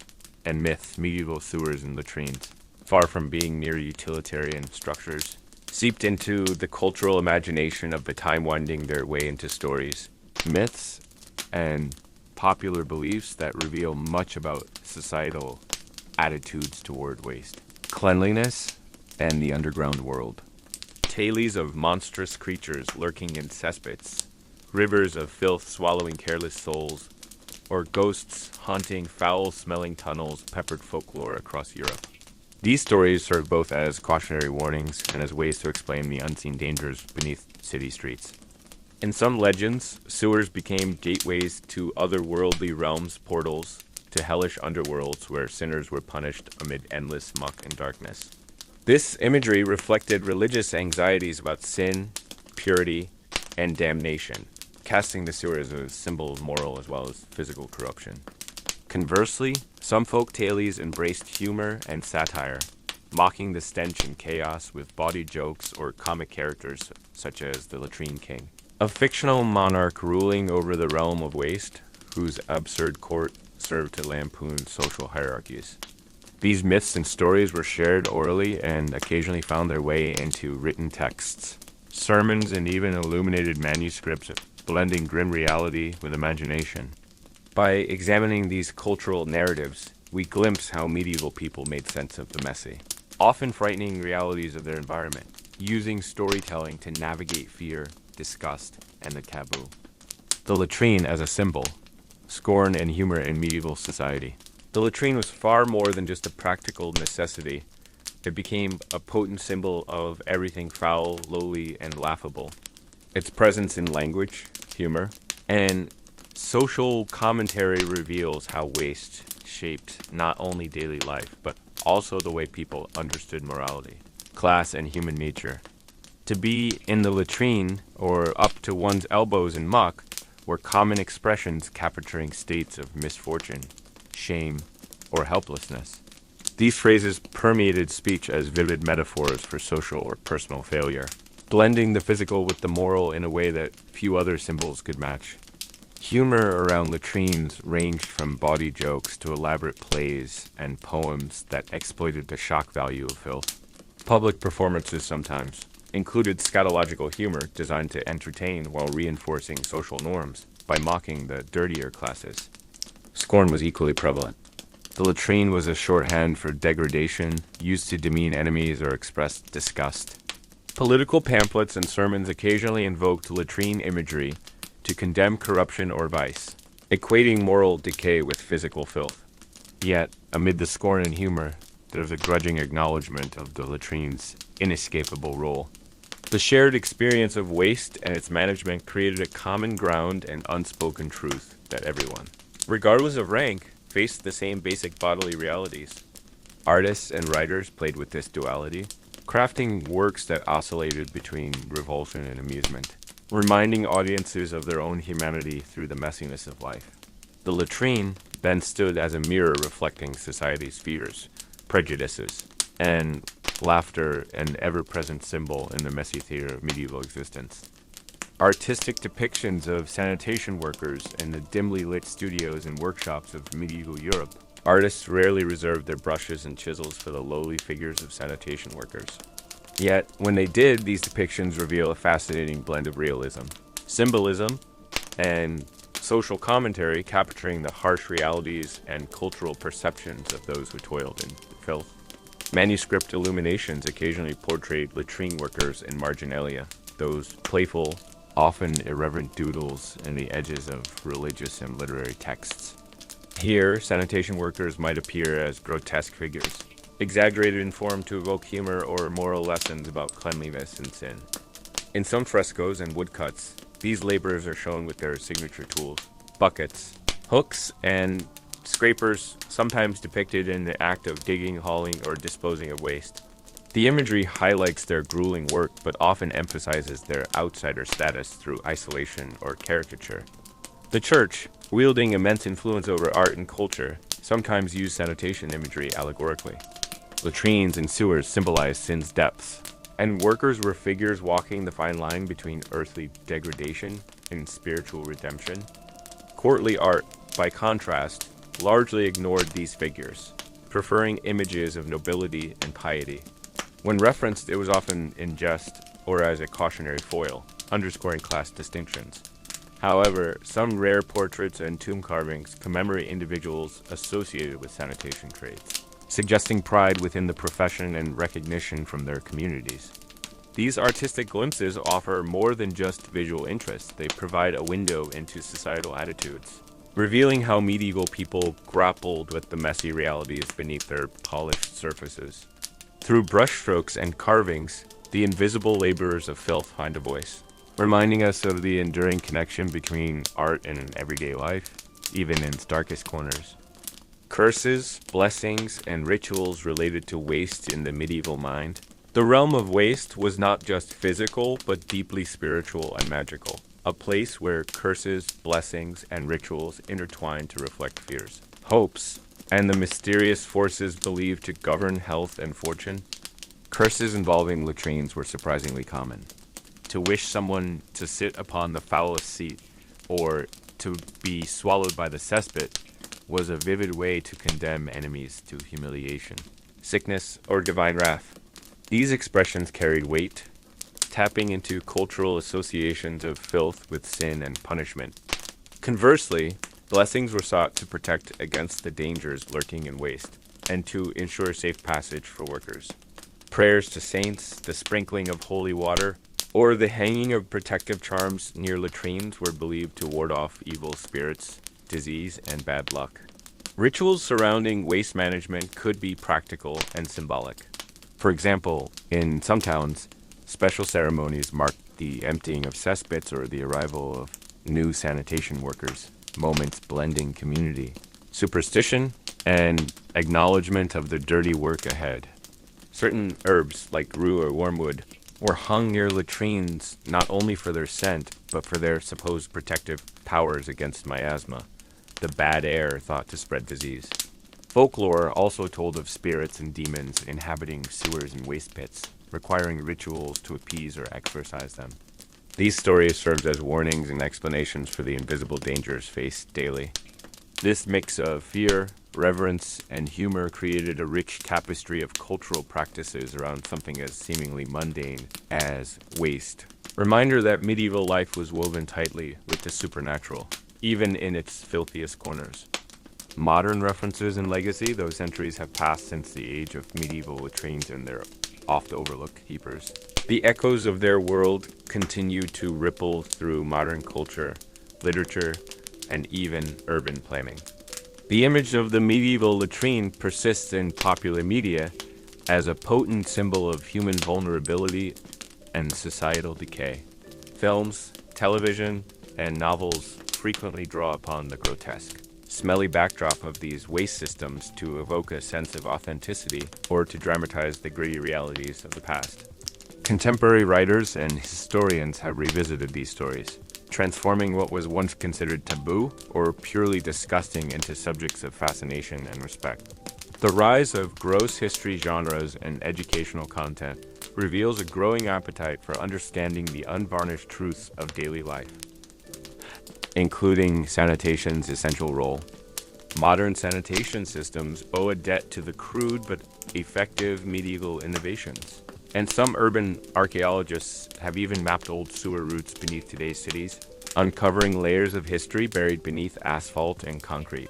and myths, medieval sewers and latrines, far from being mere utilitarian structures, seeped into the cultural imagination of the time, winding their way into stories, myths, and popular beliefs that reveal much about societal attitudes toward waste, cleanliness, and the underground world. Tales of monstrous creatures lurking in cesspits, rivers of filth swallowing careless souls, or ghosts haunting foul-smelling tunnels peppered folklore across Europe. These stories serve both as cautionary warnings and as ways to explain the unseen dangers beneath city streets. In some legends, sewers became gateways to otherworldly realms, portals to hellish underworlds where sinners were punished amid endless muck and darkness. This imagery reflected religious anxieties about sin, purity, and damnation, casting the sewer as a symbol of moral as well as physical corruption. Conversely, some folk tales embraced humor and satire, mocking the stench and chaos with bawdy jokes or comic characters such as the Latrine King, a fictional monarch ruling over the realm of waste, whose absurd court served to lampoon social hierarchies. These myths and stories were shared orally and occasionally found their way into written texts, sermons, and even illuminated manuscripts, blending grim reality with imagination. By examining these cultural narratives, we glimpse how medieval people made sense of the messy, often frightening realities of their environment, using storytelling to navigate fear, disgust, and the taboo. The latrine as a symbol, scorn and humor in medieval society. The latrine was far more than just a practical necessity. It became a potent symbol of everything foul, lowly, and laughable. Its presence in language, humor, and social commentary reveals how waste shaped not only daily life, but also the way people understood morality, class, and human nature. To be in the latrine, or up to one's elbows in muck, were common expressions capturing states of misfortune, shame, or helplessness. These phrases permeated speech as vivid metaphors for social or personal failure, blending the physical with the moral in a way that few other symbols could match. Humor around latrines ranged from bawdy jokes to elaborate plays and poems that exploited the shock value of filth. Public performances sometimes included scatological humor designed to entertain while reinforcing social norms by mocking the dirtier classes. Scorn was equally prevalent. The latrine was a shorthand for degradation, used to demean enemies or express disgust. Political pamphlets and sermons occasionally invoked latrine imagery to condemn corruption or vice, equating moral decay with physical filth. Yet, amid the scorn and humor, there was a grudging acknowledgement of the latrine's inescapable role. The shared experience of waste and its management created a common ground and unspoken truth that everyone, regardless of rank, faced the same basic bodily realities. Artists and writers played with this duality, crafting works that oscillated between revulsion and amusement, reminding audiences of their own humanity through the messiness of life. The latrine then stood as a mirror reflecting society's fears, prejudices, and laughter, an ever-present symbol in the messy theater of medieval existence. Artistic depictions of sanitation workers in the dimly lit studios and workshops of medieval Europe. Artists rarely reserved their brushes and chisels for the lowly figures of sanitation workers. Yet, when they did, these depictions reveal a fascinating blend of realism, symbolism, and social commentary capturing the harsh realities and cultural perceptions of those who toiled in filth. Manuscript illuminations occasionally portrayed latrine workers in marginalia, those playful, often irreverent doodles in the edges of religious and literary texts. Here, sanitation workers might appear as grotesque figures, exaggerated in form to evoke humor or moral lessons about cleanliness and sin. In some frescoes and woodcuts, these laborers are shown with their signature tools, buckets, hooks, and scrapers, sometimes depicted in the act of digging, hauling, or disposing of waste. The imagery highlights their grueling work, but often emphasizes their outsider status through isolation or caricature. The church, wielding immense influence over art and culture, sometimes used sanitation imagery allegorically. Latrines and sewers symbolize sin's depths, and workers were figures walking the fine line between earthly degradation and spiritual redemption. Courtly art, by contrast, largely ignored these figures, preferring images of nobility and piety. When referenced, it was often in jest or as a cautionary foil, underscoring class distinctions. However, some rare portraits and tomb carvings commemorate individuals associated with sanitation trades, suggesting pride within the profession and recognition from their communities. These artistic glimpses offer more than just visual interest. They provide a window into societal attitudes, revealing how medieval people grappled with the messy realities beneath their polished surfaces. Through brushstrokes and carvings, the invisible laborers of filth find a voice, reminding us of the enduring connection between art and everyday life, even in its darkest corners. Curses, blessings, and rituals related to waste in the medieval mind. The realm of waste was not just physical, but deeply spiritual and magical, a place where curses, blessings, and rituals intertwined to reflect fears, hopes, and the mysterious forces believed to govern health and fortune. Curses involving latrines were surprisingly common. To wish someone to sit upon the foulest seat, or to be swallowed by the cesspit, was a vivid way to condemn enemies to humiliation, sickness, or divine wrath. These expressions carried weight, tapping into cultural associations of filth with sin and punishment. Conversely, blessings were sought to protect against the dangers lurking in waste, and to ensure safe passage for workers. Prayers to saints, the sprinkling of holy water, or the hanging of protective charms near latrines were believed to ward off evil spirits, disease, and bad luck. Rituals surrounding waste management could be practical and symbolic. For example, in some towns, special ceremonies marked the emptying of cesspits or the arrival of new sanitation workers, moments blending community, superstition, and acknowledgement of the dirty work ahead. Certain herbs, like rue or wormwood, were hung near latrines not only for their scent, but for their supposed protective powers against miasma, the bad air thought to spread disease. Folklore also told of spirits and demons inhabiting sewers and waste pits, requiring rituals to appease or exorcise them. These stories served as warnings and explanations for the invisible dangers faced daily. This mix of fear, reverence, and humor created a rich tapestry of cultural practices around something as seemingly mundane as waste. Reminder that medieval life was woven tightly with the supernatural, even in its filthiest corners. Modern references and legacy, though centuries have passed since the age of medieval latrines and their oft-overlooked heapers. The echoes of their world continue to ripple through modern culture, literature, and even urban planning. The image of the medieval latrine persists in popular media as a potent symbol of human vulnerability and societal decay. Films, television, and novels frequently draw upon the grotesque, smelly backdrop of these waste systems to evoke a sense of authenticity or to dramatize the gritty realities of the past. Contemporary writers and historians have revisited these stories, transforming what was once considered taboo or purely disgusting into subjects of fascination and respect. The rise of gross history genres and educational content reveals a growing appetite for understanding the unvarnished truths of daily life, including sanitation's essential role. Modern sanitation systems owe a debt to the crude but effective medieval innovations. And some urban archaeologists have even mapped old sewer routes beneath today's cities, uncovering layers of history buried beneath asphalt and concrete.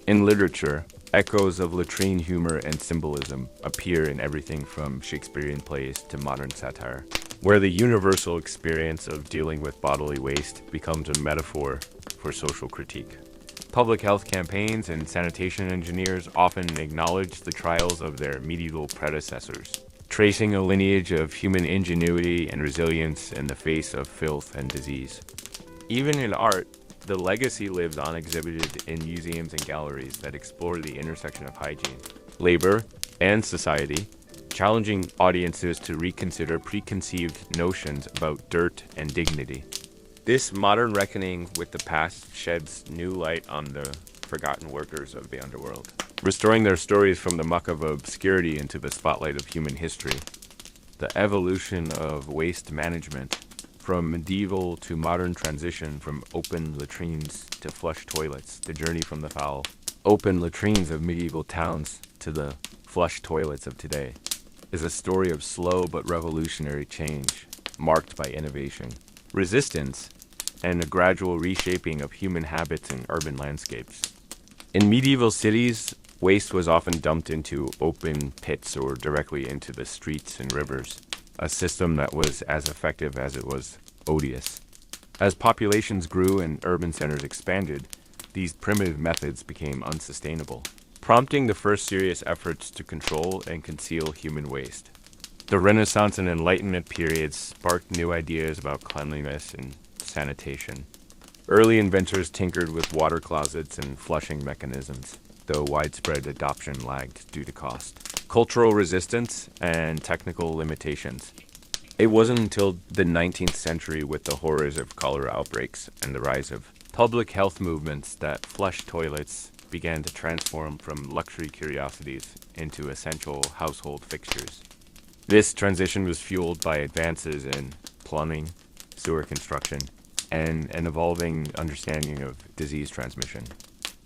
In literature, echoes of latrine humor and symbolism appear in everything from Shakespearean plays to modern satire, where the universal experience of dealing with bodily waste becomes a metaphor for social critique. Public health campaigns and sanitation engineers often acknowledge the trials of their medieval predecessors, tracing a lineage of human ingenuity and resilience in the face of filth and disease. Even in art, the legacy lives on exhibited in museums and galleries that explore the intersection of hygiene, labor, and society, challenging audiences to reconsider preconceived notions about dirt and dignity. This modern reckoning with the past sheds new light on the forgotten workers of the underworld, restoring their stories from the muck of obscurity into the spotlight of human history. The evolution of waste management, from medieval to modern transition from open latrines to flush toilets, the journey from the foul open latrines of medieval towns to the flush toilets of today, is a story of slow but revolutionary change, marked by innovation, resistance, and a gradual reshaping of human habits in urban landscapes. In medieval cities, waste was often dumped into open pits or directly into the streets and rivers, a system that was as effective as it was odious. As populations grew and urban centers expanded, these primitive methods became unsustainable, prompting the first serious efforts to control and conceal human waste. The Renaissance and Enlightenment periods sparked new ideas about cleanliness and sanitation. Early inventors tinkered with water closets and flushing mechanisms, though widespread adoption lagged due to cost, cultural resistance, and technical limitations. It wasn't until the 19th century, with the horrors of cholera outbreaks and the rise of public health movements, that flush toilets began to transform from luxury curiosities into essential household fixtures. This transition was fueled by advances in plumbing, sewer construction, and an evolving understanding of disease transmission.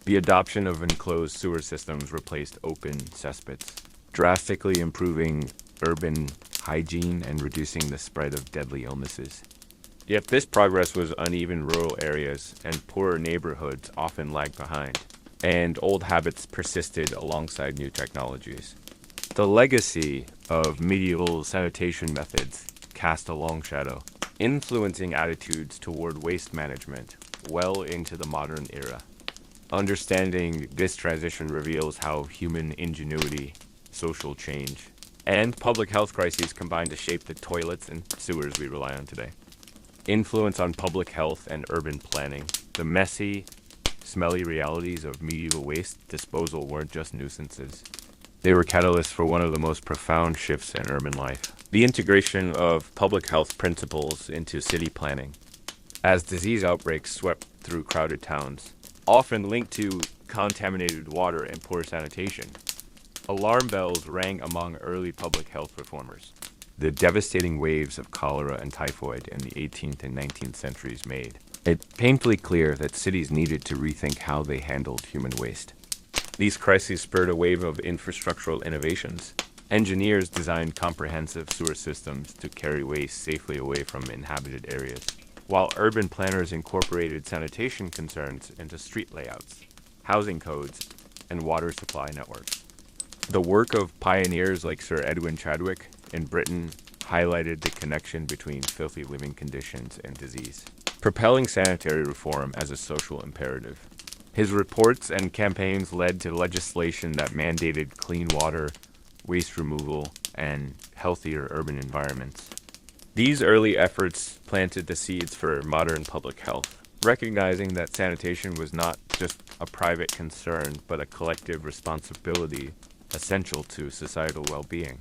The adoption of enclosed sewer systems replaced open cesspits, drastically improving urban hygiene and reducing the spread of deadly illnesses. Yet this progress was uneven. Rural areas and poorer neighborhoods often lagged behind, and old habits persisted alongside new technologies. The legacy of medieval sanitation methods cast a long shadow, influencing attitudes toward waste management well into the modern era. Understanding this transition reveals how human ingenuity, social change, and public health crises combine to shape the toilets and sewers we rely on today. Influence on public health and urban planning. The messy, smelly realities of medieval waste disposal weren't just nuisances. They were catalysts for one of the most profound shifts in urban life: the integration of public health principles into city planning. As disease outbreaks swept through crowded towns, often linked to contaminated water and poor sanitation. Alarm bells rang among early public health reformers. The devastating waves of cholera and typhoid in the 18th and 19th centuries made it painfully clear that cities needed to rethink how they handled human waste. These crises spurred a wave of infrastructural innovations. Engineers designed comprehensive sewer systems to carry waste safely away from inhabited areas, while urban planners incorporated sanitation concerns into street layouts, housing codes, and water supply networks. The work of pioneers like Sir Edwin Chadwick in Britain highlighted the connection between filthy living conditions and disease, propelling sanitary reform as a social imperative. His reports and campaigns led to legislation that mandated clean water, waste removal, and healthier urban environments. These early efforts planted the seeds for modern public health, recognizing that sanitation was not just a private concern, but a collective responsibility essential to societal well-being.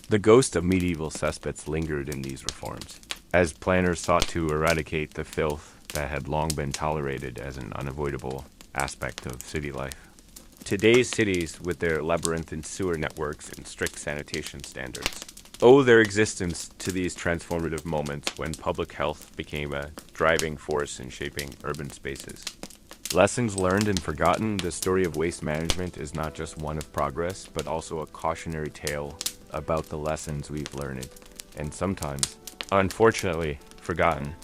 The ghost of medieval cesspits lingered in these reforms, as planners sought to eradicate the filth that had long been tolerated as an unavoidable aspect of city life. Today's cities, with their labyrinthine sewer networks and strict sanitation standards, owe their existence to these transformative moments when public health became a driving force in shaping urban spaces. Lessons learned and forgotten, the story of waste management is not just one of progress, but also a cautionary tale about the lessons we've learned, and sometimes, unfortunately, forgotten.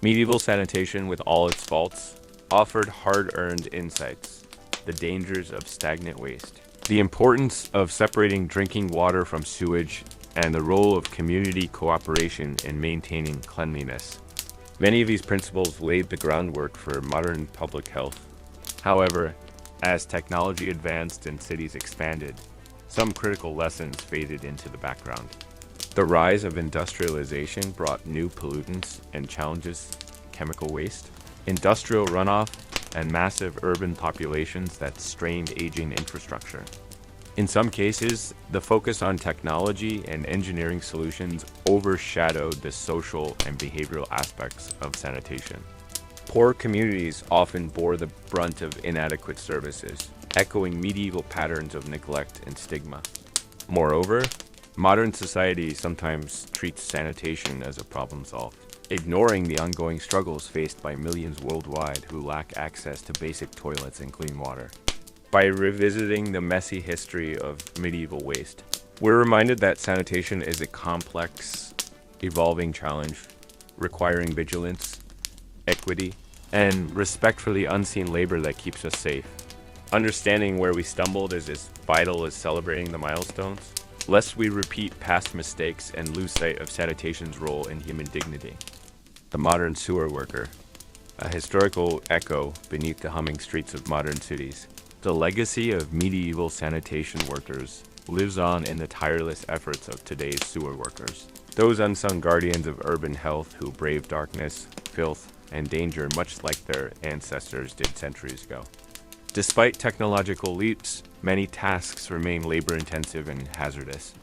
Medieval sanitation, with all its faults, offered hard-earned insights: the dangers of stagnant waste, the importance of separating drinking water from sewage, and the role of community cooperation in maintaining cleanliness. Many of these principles laid the groundwork for modern public health. However, as technology advanced and cities expanded, some critical lessons faded into the background. The rise of industrialization brought new pollutants and challenges: chemical waste, industrial runoff, and massive urban populations that strained aging infrastructure. In some cases, the focus on technology and engineering solutions overshadowed the social and behavioral aspects of sanitation. Poor communities often bore the brunt of inadequate services, echoing medieval patterns of neglect and stigma. Moreover, modern society sometimes treats sanitation as a problem solved, ignoring the ongoing struggles faced by millions worldwide who lack access to basic toilets and clean water. By revisiting the messy history of medieval waste, we're reminded that sanitation is a complex, evolving challenge requiring vigilance, equity, and respect for the unseen labor that keeps us safe. Understanding where we stumbled is as vital as celebrating the milestones, lest we repeat past mistakes and lose sight of sanitation's role in human dignity. The modern sewer worker, a historical echo beneath the humming streets of modern cities. The legacy of medieval sanitation workers lives on in the tireless efforts of today's sewer workers, those unsung guardians of urban health who brave darkness, filth, and danger much like their ancestors did centuries ago. Despite technological leaps, many tasks remain labor-intensive and hazardous.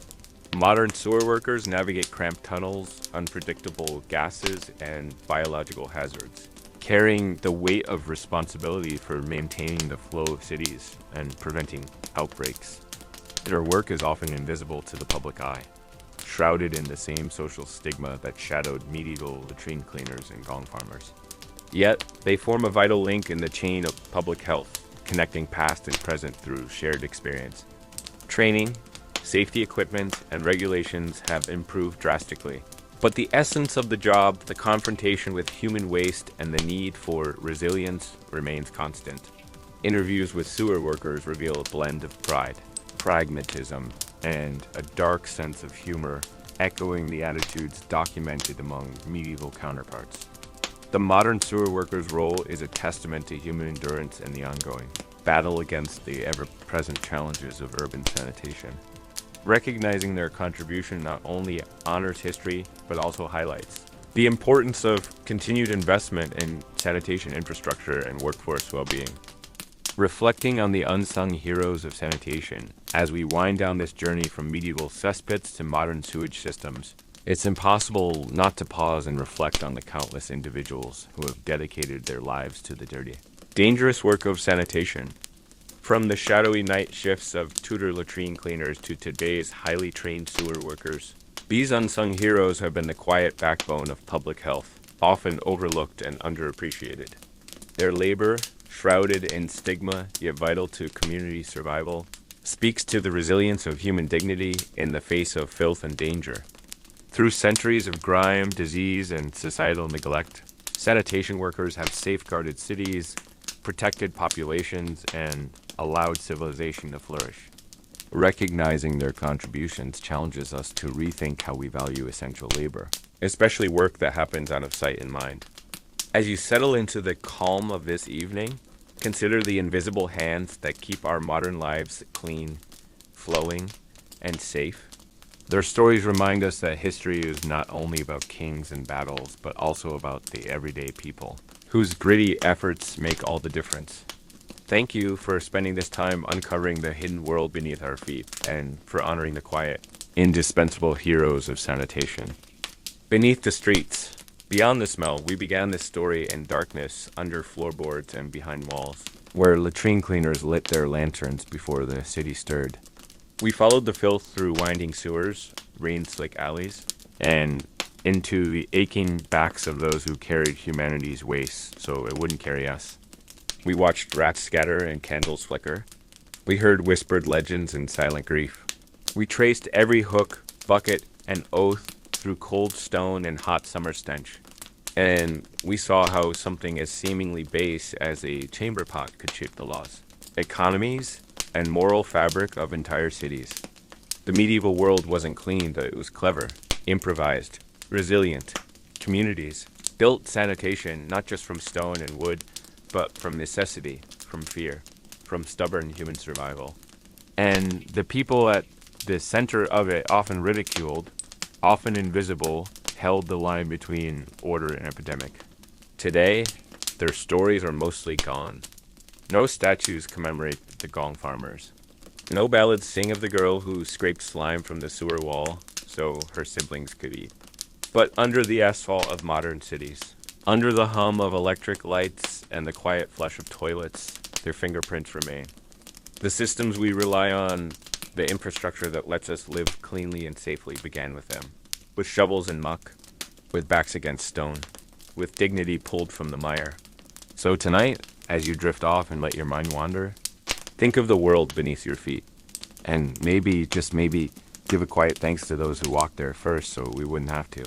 Modern sewer workers navigate cramped tunnels, unpredictable gases, and biological hazards, carrying the weight of responsibility for maintaining the flow of cities and preventing outbreaks. Their work is often invisible to the public eye, shrouded in the same social stigma that shadowed medieval latrine cleaners and Gong farmers. Yet, they form a vital link in the chain of public health, connecting past and present through shared experience. Training, safety equipment, and regulations have improved drastically. But the essence of the job, the confrontation with human waste, and the need for resilience remains constant. Interviews with sewer workers reveal a blend of pride, pragmatism, and a dark sense of humor, echoing the attitudes documented among medieval counterparts. The modern sewer worker's role is a testament to human endurance and the ongoing battle against the ever-present challenges of urban sanitation. Recognizing their contribution not only honors history, but also highlights the importance of continued investment in sanitation infrastructure and workforce well-being. Reflecting on the unsung heroes of sanitation, as we wind down this journey from medieval cesspits to modern sewage systems, it's impossible not to pause and reflect on the countless individuals who have dedicated their lives to the dirty. Dangerous work of sanitation. From the shadowy night shifts of Tudor latrine cleaners to today's highly trained sewer workers, these unsung heroes have been the quiet backbone of public health, often overlooked and underappreciated. Their labor, shrouded in stigma yet vital to community survival, speaks to the resilience of human dignity in the face of filth and danger. Through centuries of grime, disease, and societal neglect, sanitation workers have safeguarded cities, protected populations, and allowed civilization to flourish. Recognizing their contributions challenges us to rethink how we value essential labor, especially work that happens out of sight and mind. As you settle into the calm of this evening, consider the invisible hands that keep our modern lives clean, flowing, and safe. Their stories remind us that history is not only about kings and battles, but also about the everyday people, whose gritty efforts make all the difference. Thank you for spending this time uncovering the hidden world beneath our feet, and for honoring the quiet, indispensable heroes of sanitation. Beneath the streets, beyond the smell, we began this story in darkness, under floorboards and behind walls, where latrine cleaners lit their lanterns before the city stirred. We followed the filth through winding sewers, rain-slick alleys, and into the aching backs of those who carried humanity's waste so it wouldn't carry us. We watched rats scatter and candles flicker. We heard whispered legends and silent grief. We traced every hook, bucket, and oath through cold stone and hot summer stench. And we saw how something as seemingly base as a chamber pot could shape the laws, economies, and moral fabric of entire cities. The medieval world wasn't clean, but it was clever, improvised, resilient. Communities built sanitation not just from stone and wood, but from necessity, from fear, from stubborn human survival. And the people at the center of it, often ridiculed, often invisible, held the line between order and epidemic. Today, their stories are mostly gone. No statues commemorate the Gong farmers. No ballads sing of the girl who scraped slime from the sewer wall so her siblings could eat. But under the asphalt of modern cities, under the hum of electric lights and the quiet flush of toilets, their fingerprints remain. The systems we rely on, the infrastructure that lets us live cleanly and safely, began with them. With shovels and muck, with backs against stone, with dignity pulled from the mire. So tonight, as you drift off and let your mind wander, think of the world beneath your feet. And maybe, just maybe, give a quiet thanks to those who walked there first so we wouldn't have to.